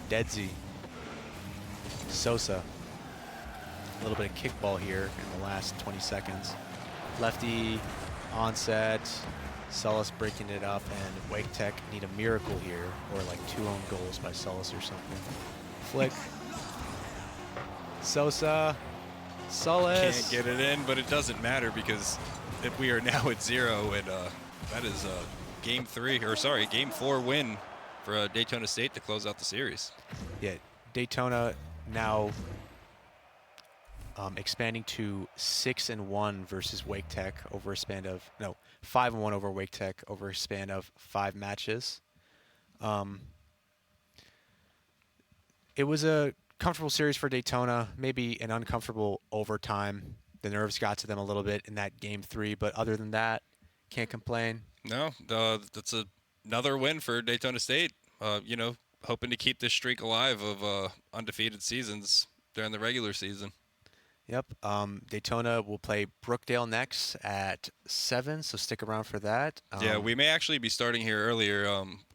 Deadsy. Sosa. A little bit of kickball here in the last 20 seconds. Lefty, Onset, Solis breaking it up, and Wake Tech need a miracle here, or like 2 own goals by Solis or something. Flick. Sosa. Solis. Can't get it in, but it doesn't matter because if we are now at 0, and that is a game 4 win for Daytona State to close out the series. Yeah, Daytona now expanding to 6-1 versus Wake Tech over a span of 5-1 over Wake Tech over a span of 5 matches. It was a comfortable series for Daytona, maybe an uncomfortable overtime. The nerves got to them a little bit in that game 3, but other than that, can't complain. No, that's another win for Daytona State. You know, hoping to keep this streak alive of undefeated seasons during the regular season. Yep. Daytona will play Brookdale next at 7, so stick around for that. Yeah, we may actually be starting here earlier.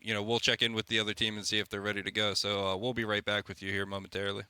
You know, we'll check in with the other team and see if they're ready to go. So we'll be right back with you here momentarily.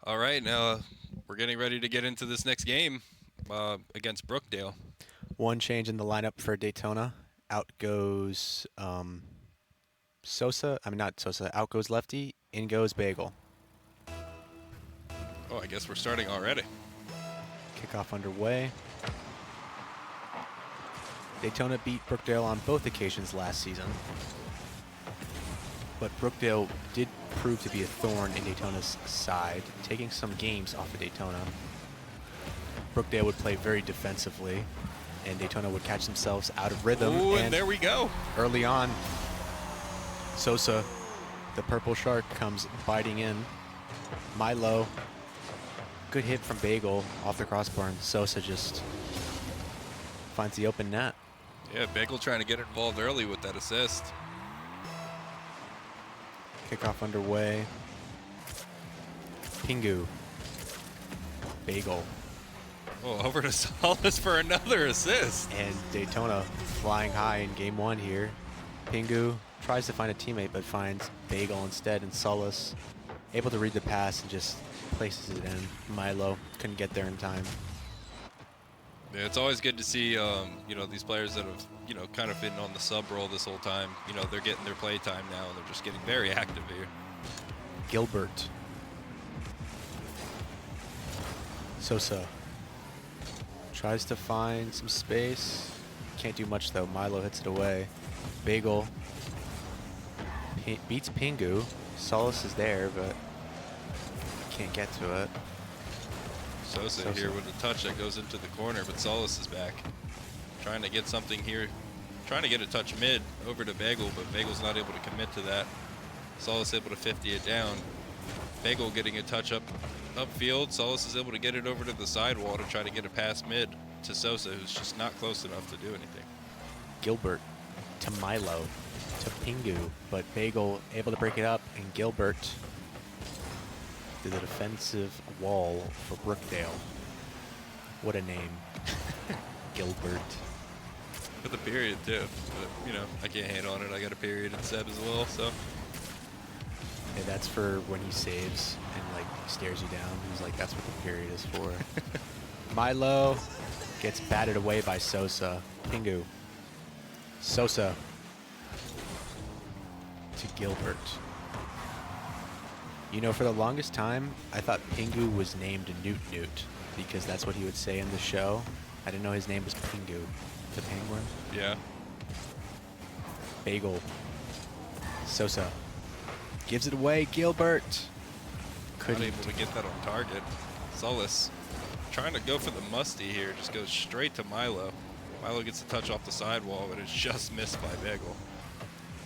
All right, now we're getting ready to get into this next game against Brookdale. One change in the lineup for Daytona. Out goes Sosa. I mean, not Sosa. Out goes Lefty. In goes Bagel. Oh, I guess we're starting already. Kickoff underway. Daytona beat Brookdale on both occasions last season. But Brookdale did prove to be a thorn in Daytona's side, taking some games off of Daytona. Brookdale would play very defensively, and Daytona would catch themselves out of rhythm. Ooh, and there we go. Early on, Sosa, the purple shark, comes biting in. Milo, good hit from Bagel off the crossbar, and Sosa just finds the open net. Yeah, Bagel trying to get involved early with that assist. Kickoff underway. Pingu. Bagel. Oh, over to Solis for another assist. And Daytona flying high in game one here. Pingu tries to find a teammate but finds Bagel instead, and Solis able to read the pass and just places it in. Milo couldn't get there in time. Yeah, it's always good to see, you know, these players that have, you know, kind of been on the sub role this whole time. You know, they're getting their play time now, and they're just getting very active here. Gilbert. Sosa tries to find some space. Can't do much though. Milo hits it away. Bagel beats Pingu. Solis is there, but can't get to it. Sosa here with a touch that goes into the corner, but Solis is back. Trying to get something here. Trying to get a touch mid over to Bagel, but Bagel's not able to commit to that. Solis able to 50 it down. Bagel getting a touch upfield. Solis is able to get it over to the sidewall to try to get a pass mid to Sosa, who's just not close enough to do anything. Gilbert to Milo to Pingu, but Bagel able to break it up, and Gilbert to the defensive wall for Brookdale. What a name. Gilbert. With a period too, but you know, I can't hate on it. I got a period in Seb as well, so. And that's for when he saves and like stares you down. He's like, that's what the period is for. Milo gets batted away by Sosa. Pingu. Sosa to Gilbert. You know, for the longest time, I thought Pingu was named Newt Newt because that's what he would say in the show. I didn't know his name was Pingu, the penguin. Yeah. Bagel. Sosa gives it away. Gilbert Not couldn't. able to get that on target. Solis trying to go for the musty here, just goes straight to Milo. Milo gets a touch off the sidewall, but it's just missed by Bagel.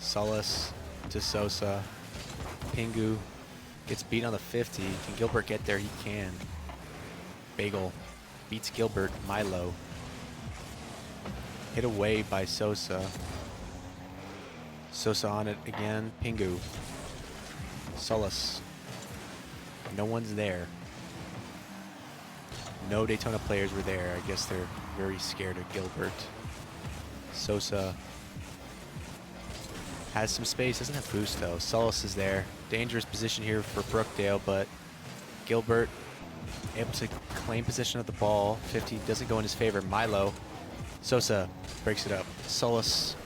Solis to Sosa. Pingu gets beat on the 50. Can Gilbert get there? He can. Bagel beats Gilbert. Milo hit away by Sosa. Sosa on it again. Pingu. Solis. No one's there. No Daytona players were there. I guess they're very scared of Gilbert. Sosa has some space. Doesn't have boost though. Solis is there. Dangerous position here for Brookdale, but Gilbert able to claim possession of the ball. 50 doesn't go in his favor. Milo. Sosa breaks it up. Solis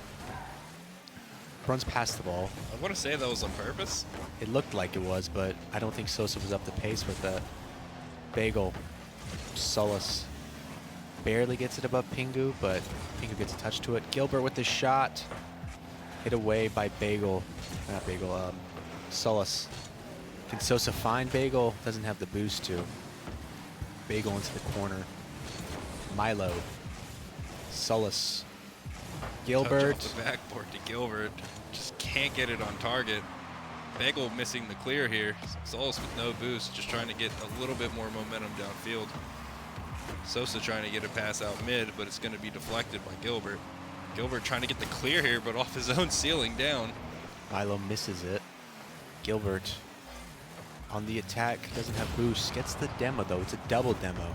runs past the ball. I want to say that was on purpose. It looked like it was, but I don't think Sosa was up to pace with that. Bagel. Solis barely gets it above Pingu, but Pingu gets a touch to it. Gilbert with the shot. Hit away by Bagel. Not Bagel, Solis. Can Sosa find Bagel? Doesn't have the boost to. Bagel into the corner. Milo. Solis. Gilbert. Touch off the backboard to Gilbert. Just can't get it on target. Bagel missing the clear here. Solis with no boost, just trying to get a little bit more momentum downfield. Sosa trying to get a pass out mid, but it's going to be deflected by Gilbert. Gilbert trying to get the clear here, but off his own ceiling down. Milo misses it. Gilbert on the attack, doesn't have boost. Gets the demo though, it's a double demo.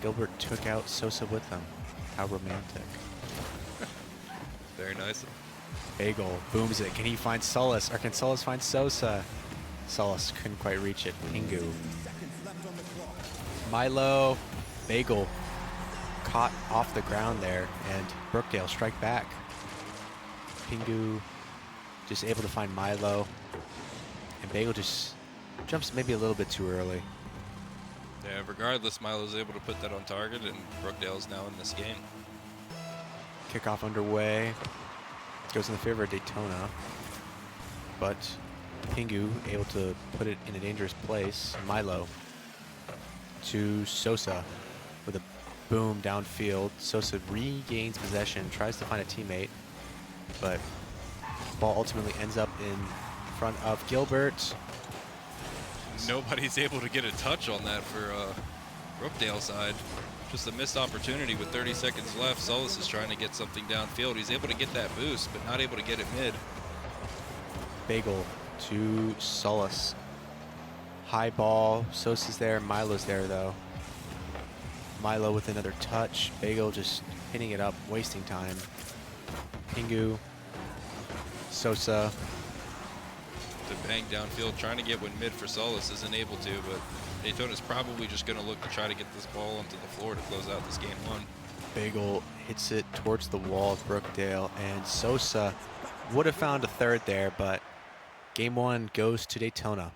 Gilbert took out Sosa with them. How romantic. Very nice. Bagel booms it. Can he find Solis, or can Solis find Sosa? Solis couldn't quite reach it. Pingu. Milo, Bagel caught off the ground there, and Brookdale strike back. Pingu just able to find Milo, and Bagel just jumps maybe a little bit too early. Yeah, regardless, Milo's able to put that on target, and Brookdale's now in this game. Kickoff underway. Goes in the favor of Daytona, but Pingu able to put it in a dangerous place. Milo to Sosa with a boom downfield. Sosa regains possession, tries to find a teammate, but ball ultimately ends up in front of Gilbert. Nobody's able to get a touch on that for Brookdale side. Just a missed opportunity with 30 seconds left. Solis is trying to get something downfield. He's able to get that boost, but not able to get it mid. Bagel to Solis. High ball. Sosa's there. Milo's there, though. Milo with another touch. Bagel just hitting it up, wasting time. Pingu. Sosa. To bang downfield, trying to get one mid for Solis, isn't able to, but Daytona's probably just going to look to try to get this ball onto the floor to close out this game one. Bagel hits it towards the wall of Brookdale, and Sosa would have found a third there, but game one goes to Daytona.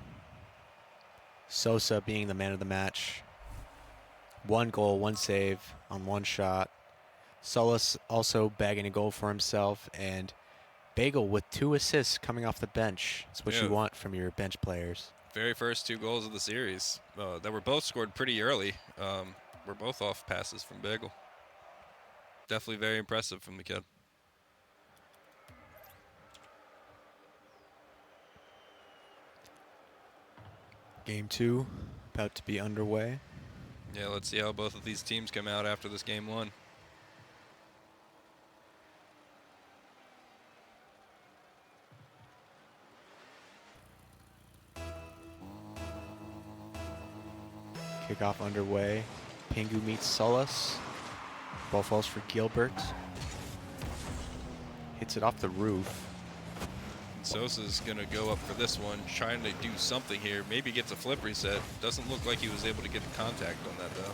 Sosa being the man of the match. 1 goal, 1 save on 1 shot. Solis also bagging a goal for himself, and Bagel with 2 assists coming off the bench. That's what you want from your bench players. Very first 2 goals of the series that were both scored pretty early. Were both off passes from Bagel. Definitely very impressive from the kid. Game 2 about to be underway. Yeah, let's see how both of these teams come out after this game one. Kickoff underway. Pingu meets Solis. Ball falls for Gilbert. Hits it off the roof. Sosa's going to go up for this one, trying to do something here. Maybe gets a flip reset. Doesn't look like he was able to get contact on that, though.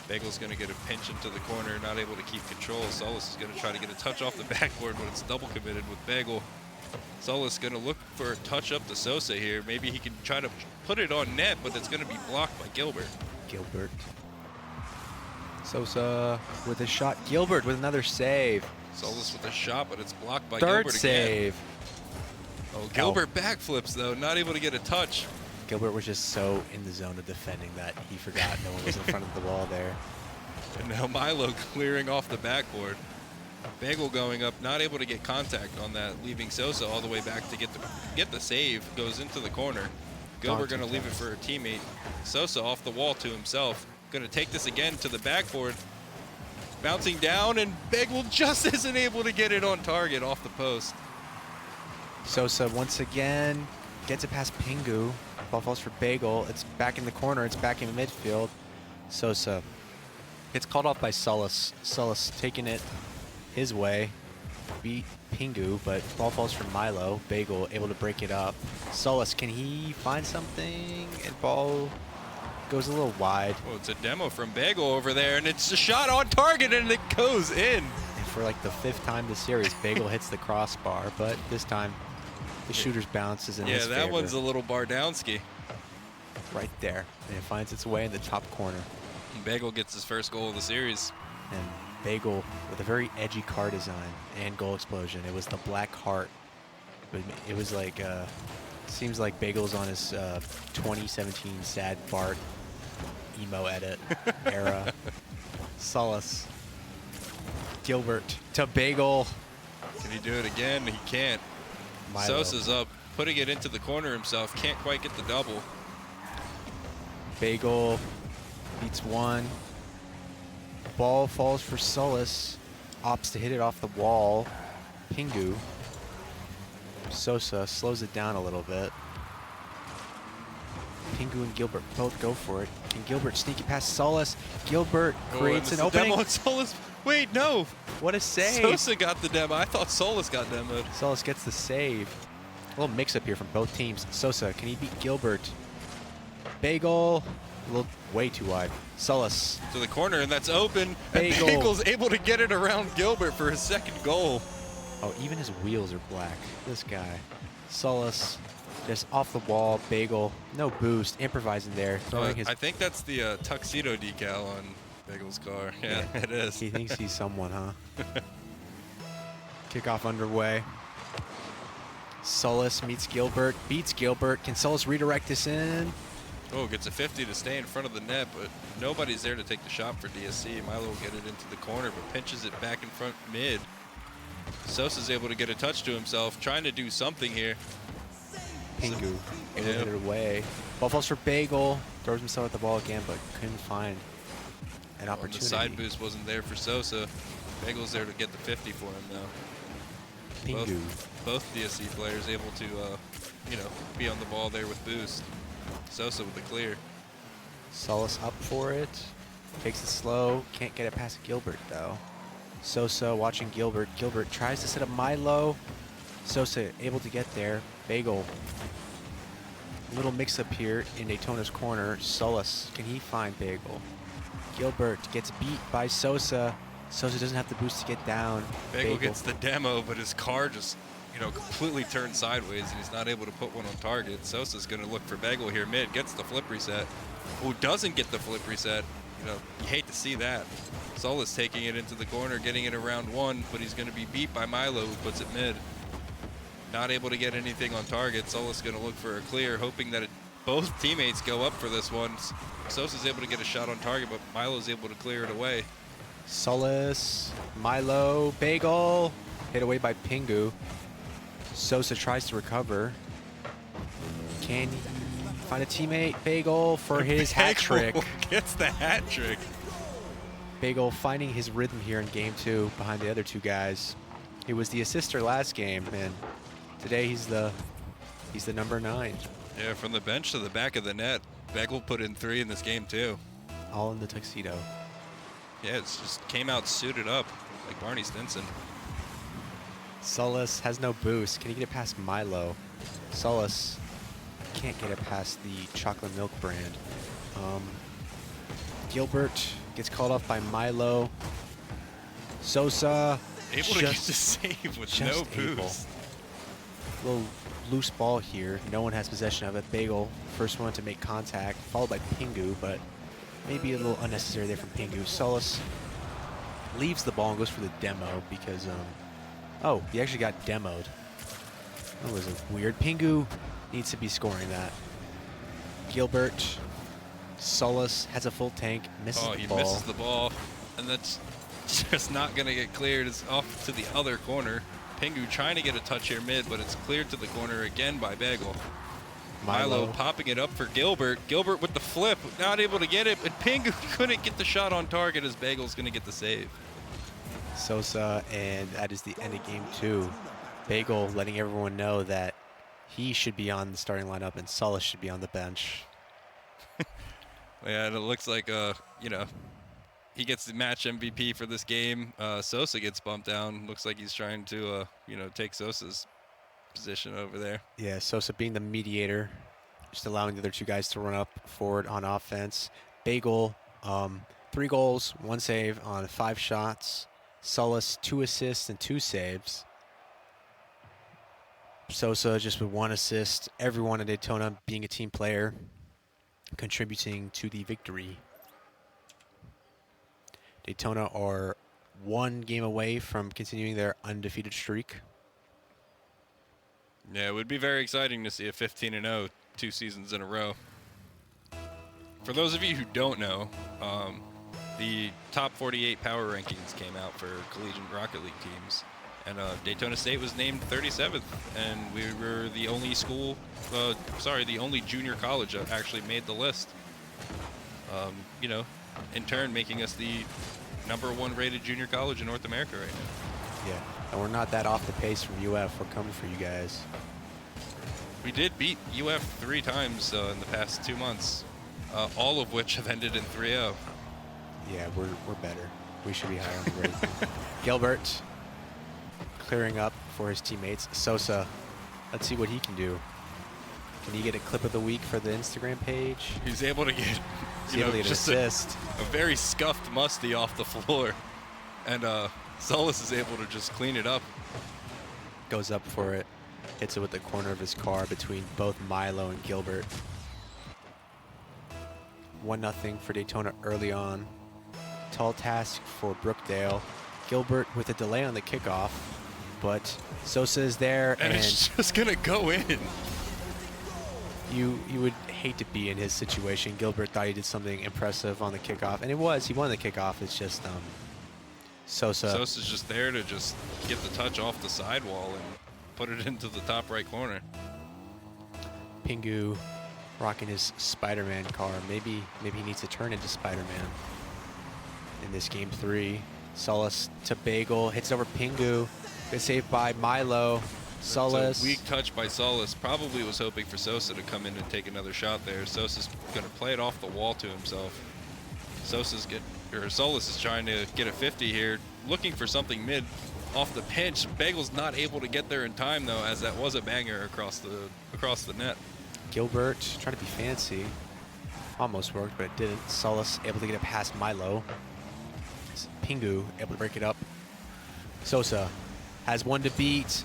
Bagel's going to get a pinch into the corner, not able to keep control. Solis is going to try to get a touch off the backboard, but it's double committed with Bagel. Solis going to look for a touch up to Sosa here. Maybe he can try to put it on net, but it's going to be blocked by Gilbert. Gilbert. Sosa with a shot. Gilbert with another save. Solis with a shot, but it's blocked by Third Gilbert save. again. Oh, Gilbert backflips, though, not able to get a touch. Gilbert was just so in the zone of defending that he forgot no one was in front of the wall there. And now Milo clearing off the backboard. Bagel going up, not able to get contact on that, leaving Sosa all the way back to get the save. Goes into the corner. Gilbert going to leave it for a teammate. Sosa off the wall to himself. Going to take this again to the backboard. Bouncing down, and Bagel just isn't able to get it on target off the post. Sosa once again gets it past Pingu. Ball falls for Bagel. It's back in the corner. It's back in midfield. Sosa gets called off by Solis. Solis taking it his way. Beat Pingu, but ball falls for Milo. Bagel able to break it up. Solis, can he find something? And ball goes a little wide. Oh, it's a demo from Bagel over there, and it's a shot on target, and it goes in. And for like the 5th time this series, Bagel hits the crossbar, but this time the shooter's bounce is in his favor. Yeah, that one's a little Bardowski. Right there, and it finds its way in the top corner. And Bagel gets his first goal of the series. And Bagel with a very edgy car design and goal explosion. It was the black heart. It was like, seems like Bagel's on his 2017 Sad Bart emo edit era. Solis. Gilbert to Bagel. Can he do it again? He can't. Milo. Sosa's up, putting it into the corner himself. Can't quite get the double. Bagel beats one. Ball falls for Solis. Opts to hit it off the wall. Pingu. Sosa slows it down a little bit. Pingu and Gilbert both go for it. Can Gilbert sneak it past Solis? Gilbert creates an opening. Demo on Solis. Wait, no. What a save. Sosa got the demo. I thought Solis got demoed. Solis gets the save. A little mix-up here from both teams. Sosa, can he beat Gilbert? Bagel A little way too wide. Sullis. To the corner, and that's open. Bagel. And Bagel's able to get it around Gilbert for his second goal. Oh, even his wheels are black. This guy. Sullis. Just off the wall. Bagel. No boost. Improvising there. Throwing his... I think that's the tuxedo decal on Bagel's car. Yeah, it is. He thinks he's someone, huh? Kickoff underway. Sullis meets Gilbert. Beats Gilbert. Can Sullis redirect this in? Oh, gets a 50 to stay in front of the net, but nobody's there to take the shot for DSC. Milo will get it into the corner, but pinches it back in front mid. Sosa's able to get a touch to himself, trying to do something here. Pingu able to hit it away. Ball falls for Bagel. Throws himself at the ball again, but couldn't find an opportunity. The side boost wasn't there for Sosa. Bagel's there to get the 50 for him, though. Pingu. Both DSC players able to, be on the ball there with boost. Sosa with the clear. Sullis up for it. Takes it slow. Can't get it past Gilbert, though. Sosa watching Gilbert. Gilbert tries to set up Milo. Sosa able to get there. Bagel. Little mix-up here in Daytona's corner. Sullis, can he find Bagel? Gilbert gets beat by Sosa. Sosa doesn't have the boost to get down. Bagel gets the demo, but his car just, completely turned sideways, and he's not able to put one on target. Sosa's going to look for Bagel here mid. Gets the flip reset. Who doesn't get the flip reset? You hate to see that. Sullis taking it into the corner, getting it around one, but he's going to be beat by Milo, who puts it mid. Not able to get anything on target. Sullis going to look for a clear, hoping that both teammates go up for this one. Sosa's able to get a shot on target, but Milo's able to clear it away. Sullis, Milo, Bagel, hit away by Pingu. Sosa tries to recover. Can he find a teammate? Bagel for his hat trick. Gets the hat trick. Bagel finding his rhythm here in game 2 behind the other two guys. He was the assister last game, and today he's the number 9. Yeah, from the bench to the back of the net. Bagel put in 3 in this game too. All in the tuxedo. Yeah, it's just came out suited up like Barney Stinson. Sullis has no boost. Can he get it past Milo? Sullis can't get it past the chocolate milk brand. Gilbert gets called off by Milo. Sosa able to get the save with no boost. Little loose ball here. No one has possession of it. Bagel, first one to make contact, followed by Pingu, but maybe a little unnecessary there from Pingu. Sullis leaves the ball and goes for the demo because, oh, he actually got demoed. That was a weird. Pingu needs to be scoring that. Gilbert, Sullis has a full tank, misses the ball. Oh, he misses the ball, and that's just not going to get cleared. It's off to the other corner. Pingu trying to get a touch here mid, but it's cleared to the corner again by Bagel. Milo popping it up for Gilbert. Gilbert with the flip, not able to get it, but Pingu couldn't get the shot on target as Bagel's going to get the save. Sosa, and that is the end of game 2. Bagel letting everyone know that he should be on the starting lineup and Sullis should be on the bench. Yeah, and it looks like, he gets the match MVP for this game. Sosa gets bumped down. Looks like he's trying to, take Sosa's position over there. Yeah, Sosa being the mediator, just allowing the other two guys to run up forward on offense. Bagel, 3 goals, 1 save on 5 shots. Sullis, 2 assists and 2 saves. Sosa just with 1 assist. Everyone at Daytona being a team player, contributing to the victory. Daytona are 1 game away from continuing their undefeated streak. Yeah, it would be very exciting to see a 15-0 2 seasons in a row. For those of you who don't know, the top 48 power rankings came out for collegiate Rocket League teams, and Daytona State was named 37th, and we were the only the only junior college that actually made the list. In turn making us the number 1 rated junior college in North America right now. Yeah, and we're not that off the pace from UF. We're coming for you guys. We did beat UF 3 times in the past 2 months, all of which have ended in 3-0. Yeah, we're better. We should be higher on the rating. Gilbert clearing up for his teammates. Sosa, let's see what he can do. Can you get a clip of the week for the Instagram page? He's able to get, He's able to get just assist. a very scuffed Musty off the floor. And Solus is able to just clean it up. Goes up for it. Hits it with the corner of his car between both Milo and Gilbert. 1-0 for Daytona early on. Tall task for Brookdale. Gilbert with a delay on the kickoff, but Sosa is there, and it's just gonna go in. You would hate to be in his situation. Gilbert thought he did something impressive on the kickoff, and it was. He won the kickoff. It's just Sosa's just there to just get the touch off the sidewall and put it into the top right corner. Pingu rocking his Spider-Man car. Maybe he needs to turn into Spider-Man in this game 3. Solus to Bagel, hits over Pingu. Good save by Milo. Solus. It's a weak touch by Solus. Probably was hoping for Sosa to come in and take another shot there. Sosa's going to play it off the wall to himself. Solus is trying to get a 50 here, looking for something mid off the pinch. Bagel's not able to get there in time though, as that was a banger across the net. Gilbert trying to be fancy. Almost worked, but it didn't. Solus able to get it past Milo. Pingu able to break it up. Sosa has one to beat.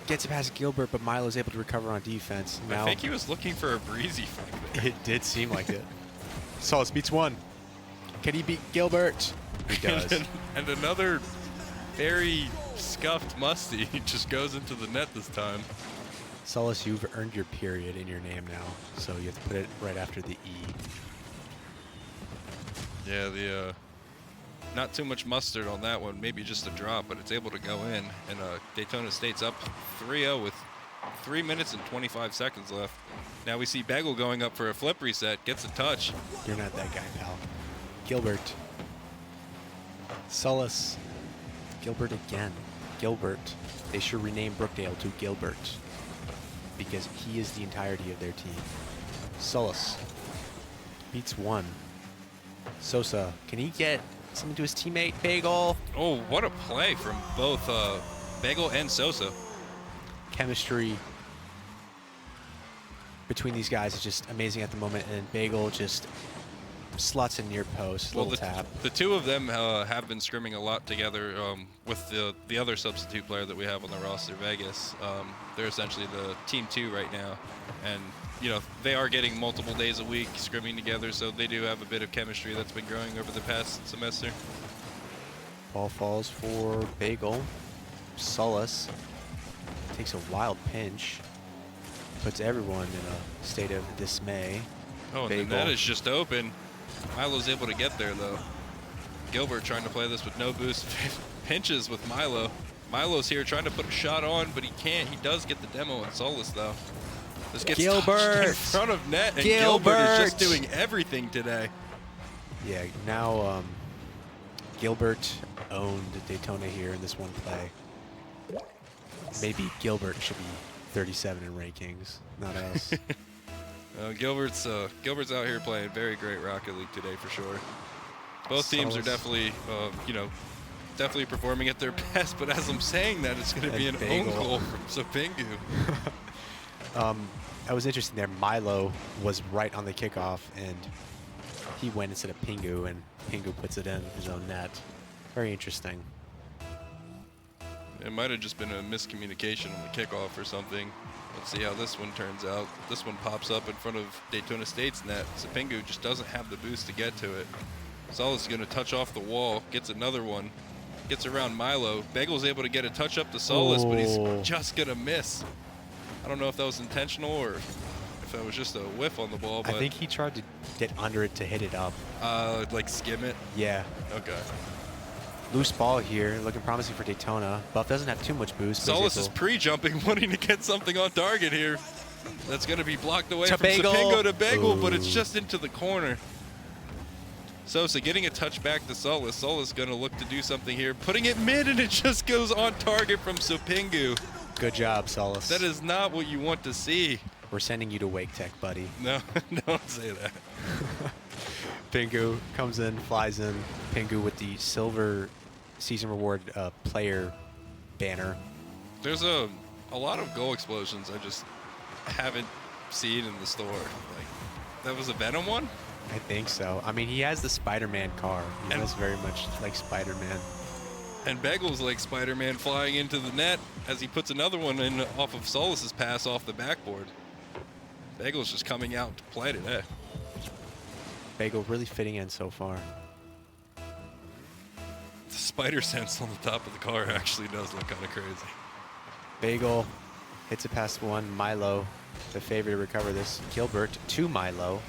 Gets it past Gilbert, but Milo's able to recover on defense. Now, I think he was looking for a breezy fight there. It did seem like it. Solus beats one. Can he beat Gilbert? He does. And another very scuffed Musty just goes into the net this time. Solus, you've earned your period in your name now, so you have to put it right after the E. Yeah, not too much mustard on that one, maybe just a drop, but it's able to go in. And Daytona State's up 3-0 with 3 minutes and 25 seconds left. Now we see Bagel going up for a flip reset, gets a touch. You're not that guy, pal. Gilbert. Solus. Gilbert again. Gilbert. They should rename Brookdale to Gilbert, because he is the entirety of their team. Solus beats one. Sosa, can he get something to his teammate? Bagel. Oh, what a play from both Bagel and Sosa. Chemistry between these guys is just amazing at the moment, and Bagel just slots in near post, little tap. The two of them have been scrimming a lot together with the other substitute player that we have on the roster, Vegas. They're essentially the team 2 right now, and they are getting multiple days a week scrimming together, so they do have a bit of chemistry that's been growing over the past semester. Ball falls for Bagel. Solus takes a wild pinch, puts everyone in a state of dismay. Oh, and the net is just open. Milo's able to get there, though. Gilbert trying to play this with no boost. Pinches with Milo. Milo's here trying to put a shot on, but he can't. He does get the demo on Solus, though. This gets touched in front of net, and Gilbert is just doing everything today. Yeah, now Gilbert owned Daytona here in this one play. Maybe Gilbert should be 37 in rankings, not us. Gilbert's out here playing very great Rocket League today for sure. Both teams are definitely, definitely performing at their best. But as I'm saying that, it's going to be an own goal from Sopingu. That was interesting there. Milo was right on the kickoff, and he went instead of Pingu, and Pingu puts it in his own net. Very interesting. It might have just been a miscommunication on the kickoff or something. Let's see how this one turns out. This one pops up in front of Daytona State's net. Sopingu just doesn't have the boost to get to it. Solus is going to touch off the wall, gets another one, gets around Milo. Bagel's able to get a touch up to Solus, but he's just going to miss. I don't know if that was intentional or if that was just a whiff on the ball. But I think he tried to get under it to hit it up. Like skim it? Yeah. Okay. Loose ball here, looking promising for Daytona. Buff doesn't have too much boost. Solus is pre-jumping, wanting to get something on target here. That's going to be blocked away from Bagel. Sopingu to Bagel, but it's just into the corner. Sosa getting a touch back to Solus. Solus going to look to do something here, putting it mid, and it just goes on target from Sopingu. Good job, Solus. That is not what you want to see. We're sending you to Wake Tech, buddy. No, don't say that. Pingu comes in, flies in. Pingu with the silver season reward player banner. There's a lot of goal explosions I just haven't seed in the store. Like, that was a Venom one? I think so. I mean, he has the Spider-Man car. He And- was very much like Spider-Man. And Begel's like Spider-Man flying into the net as he puts another one in off of Solis's pass off the backboard. Begel's just coming out to play today. Bagel really fitting in so far. The spider sense on the top of the car actually does look kind of crazy. Bagel hits it past one. Milo, the favorite to recover this. Gilbert to Milo.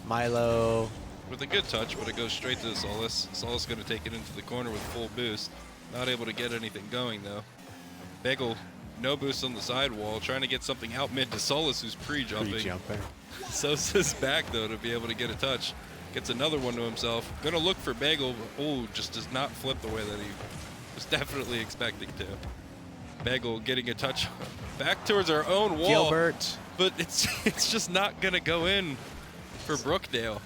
Milo. With a good touch, but it goes straight to Solis. Solis going to take it into the corner with full boost. Not able to get anything going, though. Bagel, no boost on the sidewall, trying to get something out mid to Solis, who's pre-jumping. Pre-jumping. Sosa's back, though, to be able to get a touch. Gets another one to himself. Going to look for Bagel. Oh, just does not flip the way that he was definitely expecting to. Bagel getting a touch back towards our own wall. Gilbert. But it's just not going to go in for Brookdale.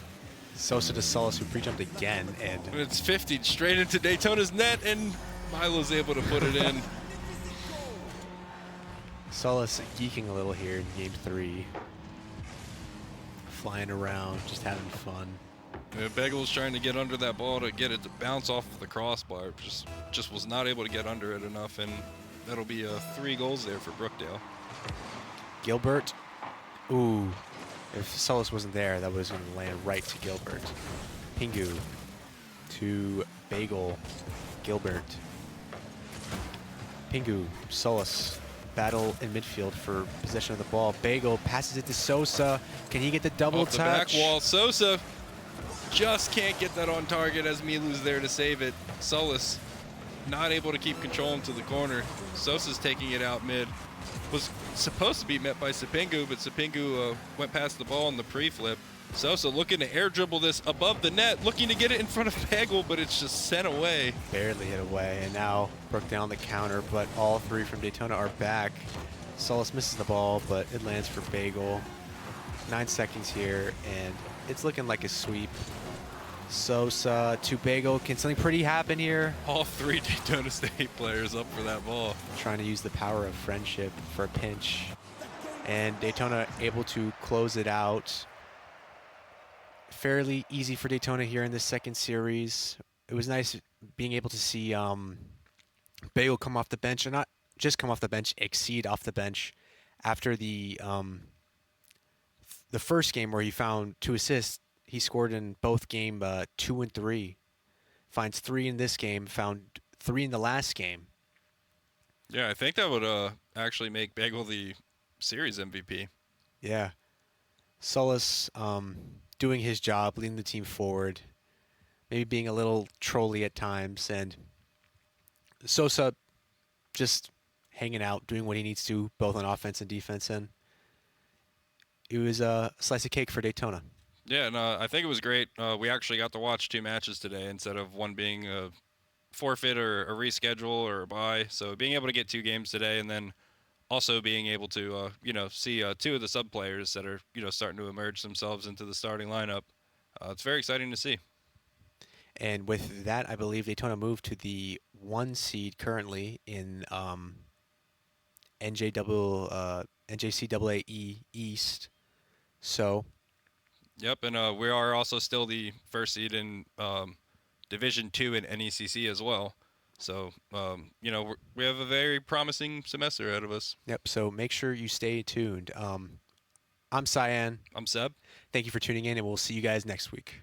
Sosa to Solis, who pre-jumped again, and And it's 50 straight into Daytona's net, and Milo's able to put it in. Solis geeking a little here in game 3. Flying around, just having fun. Yeah, Begel's trying to get under that ball to get it to bounce off of the crossbar. Just was not able to get under it enough, and that'll be 3 goals there for Brookdale. Gilbert. Ooh. If Solis wasn't there, that was going to land right to Gilbert. Pingu to Bagel. Gilbert. Pingu. Solis. Battle in midfield for possession of the ball. Bagel passes it to Sosa. Can he get the double Off the touch? back wall, Sosa just can't get that on target as Milu's there to save it. Solis not able to keep control into the corner. Sosa's taking it out mid. Was supposed to be met by Sapingu, but Sapingu went past the ball in the pre-flip. Sosa looking to air dribble this above the net, looking to get it in front of Bagel, but it's just sent away. Barely hit away, and now Brookdale on the counter, but all 3 from Daytona are back. Solis misses the ball, but it lands for Bagel. 9 seconds here, and it's looking like a sweep. Sosa to Bagel. Can something pretty happen here? All 3 Daytona State players up for that ball. Trying to use the power of friendship for a pinch. And Daytona able to close it out. Fairly easy for Daytona here in this second series. It was nice being able to see Bagel come off the bench, and not just come off the bench, exceed off the bench after the first game where he found 2 assists. He scored in both game 2 and 3. Finds 3 in this game, found 3 in the last game. Yeah, I think that would actually make Bagel the series MVP. Yeah. Solis doing his job, leading the team forward, maybe being a little trolly at times, and Sosa just hanging out, doing what he needs to, both on offense and defense, and it was a slice of cake for Daytona. Yeah, and I think it was great. We actually got to watch 2 matches today instead of one being a forfeit or a reschedule or a bye. So being able to get 2 games today, and then also being able to, see 2 of the sub players that are, starting to emerge themselves into the starting lineup. It's very exciting to see. And with that, I believe Daytona moved to the 1 seed currently in NJCAAE East. So. Yep, and we are also still the first seed in Division 2 in NECC as well. So, we have a very promising semester ahead of us. Yep, so make sure you stay tuned. I'm Cyan. I'm Seb. Thank you for tuning in, and we'll see you guys next week.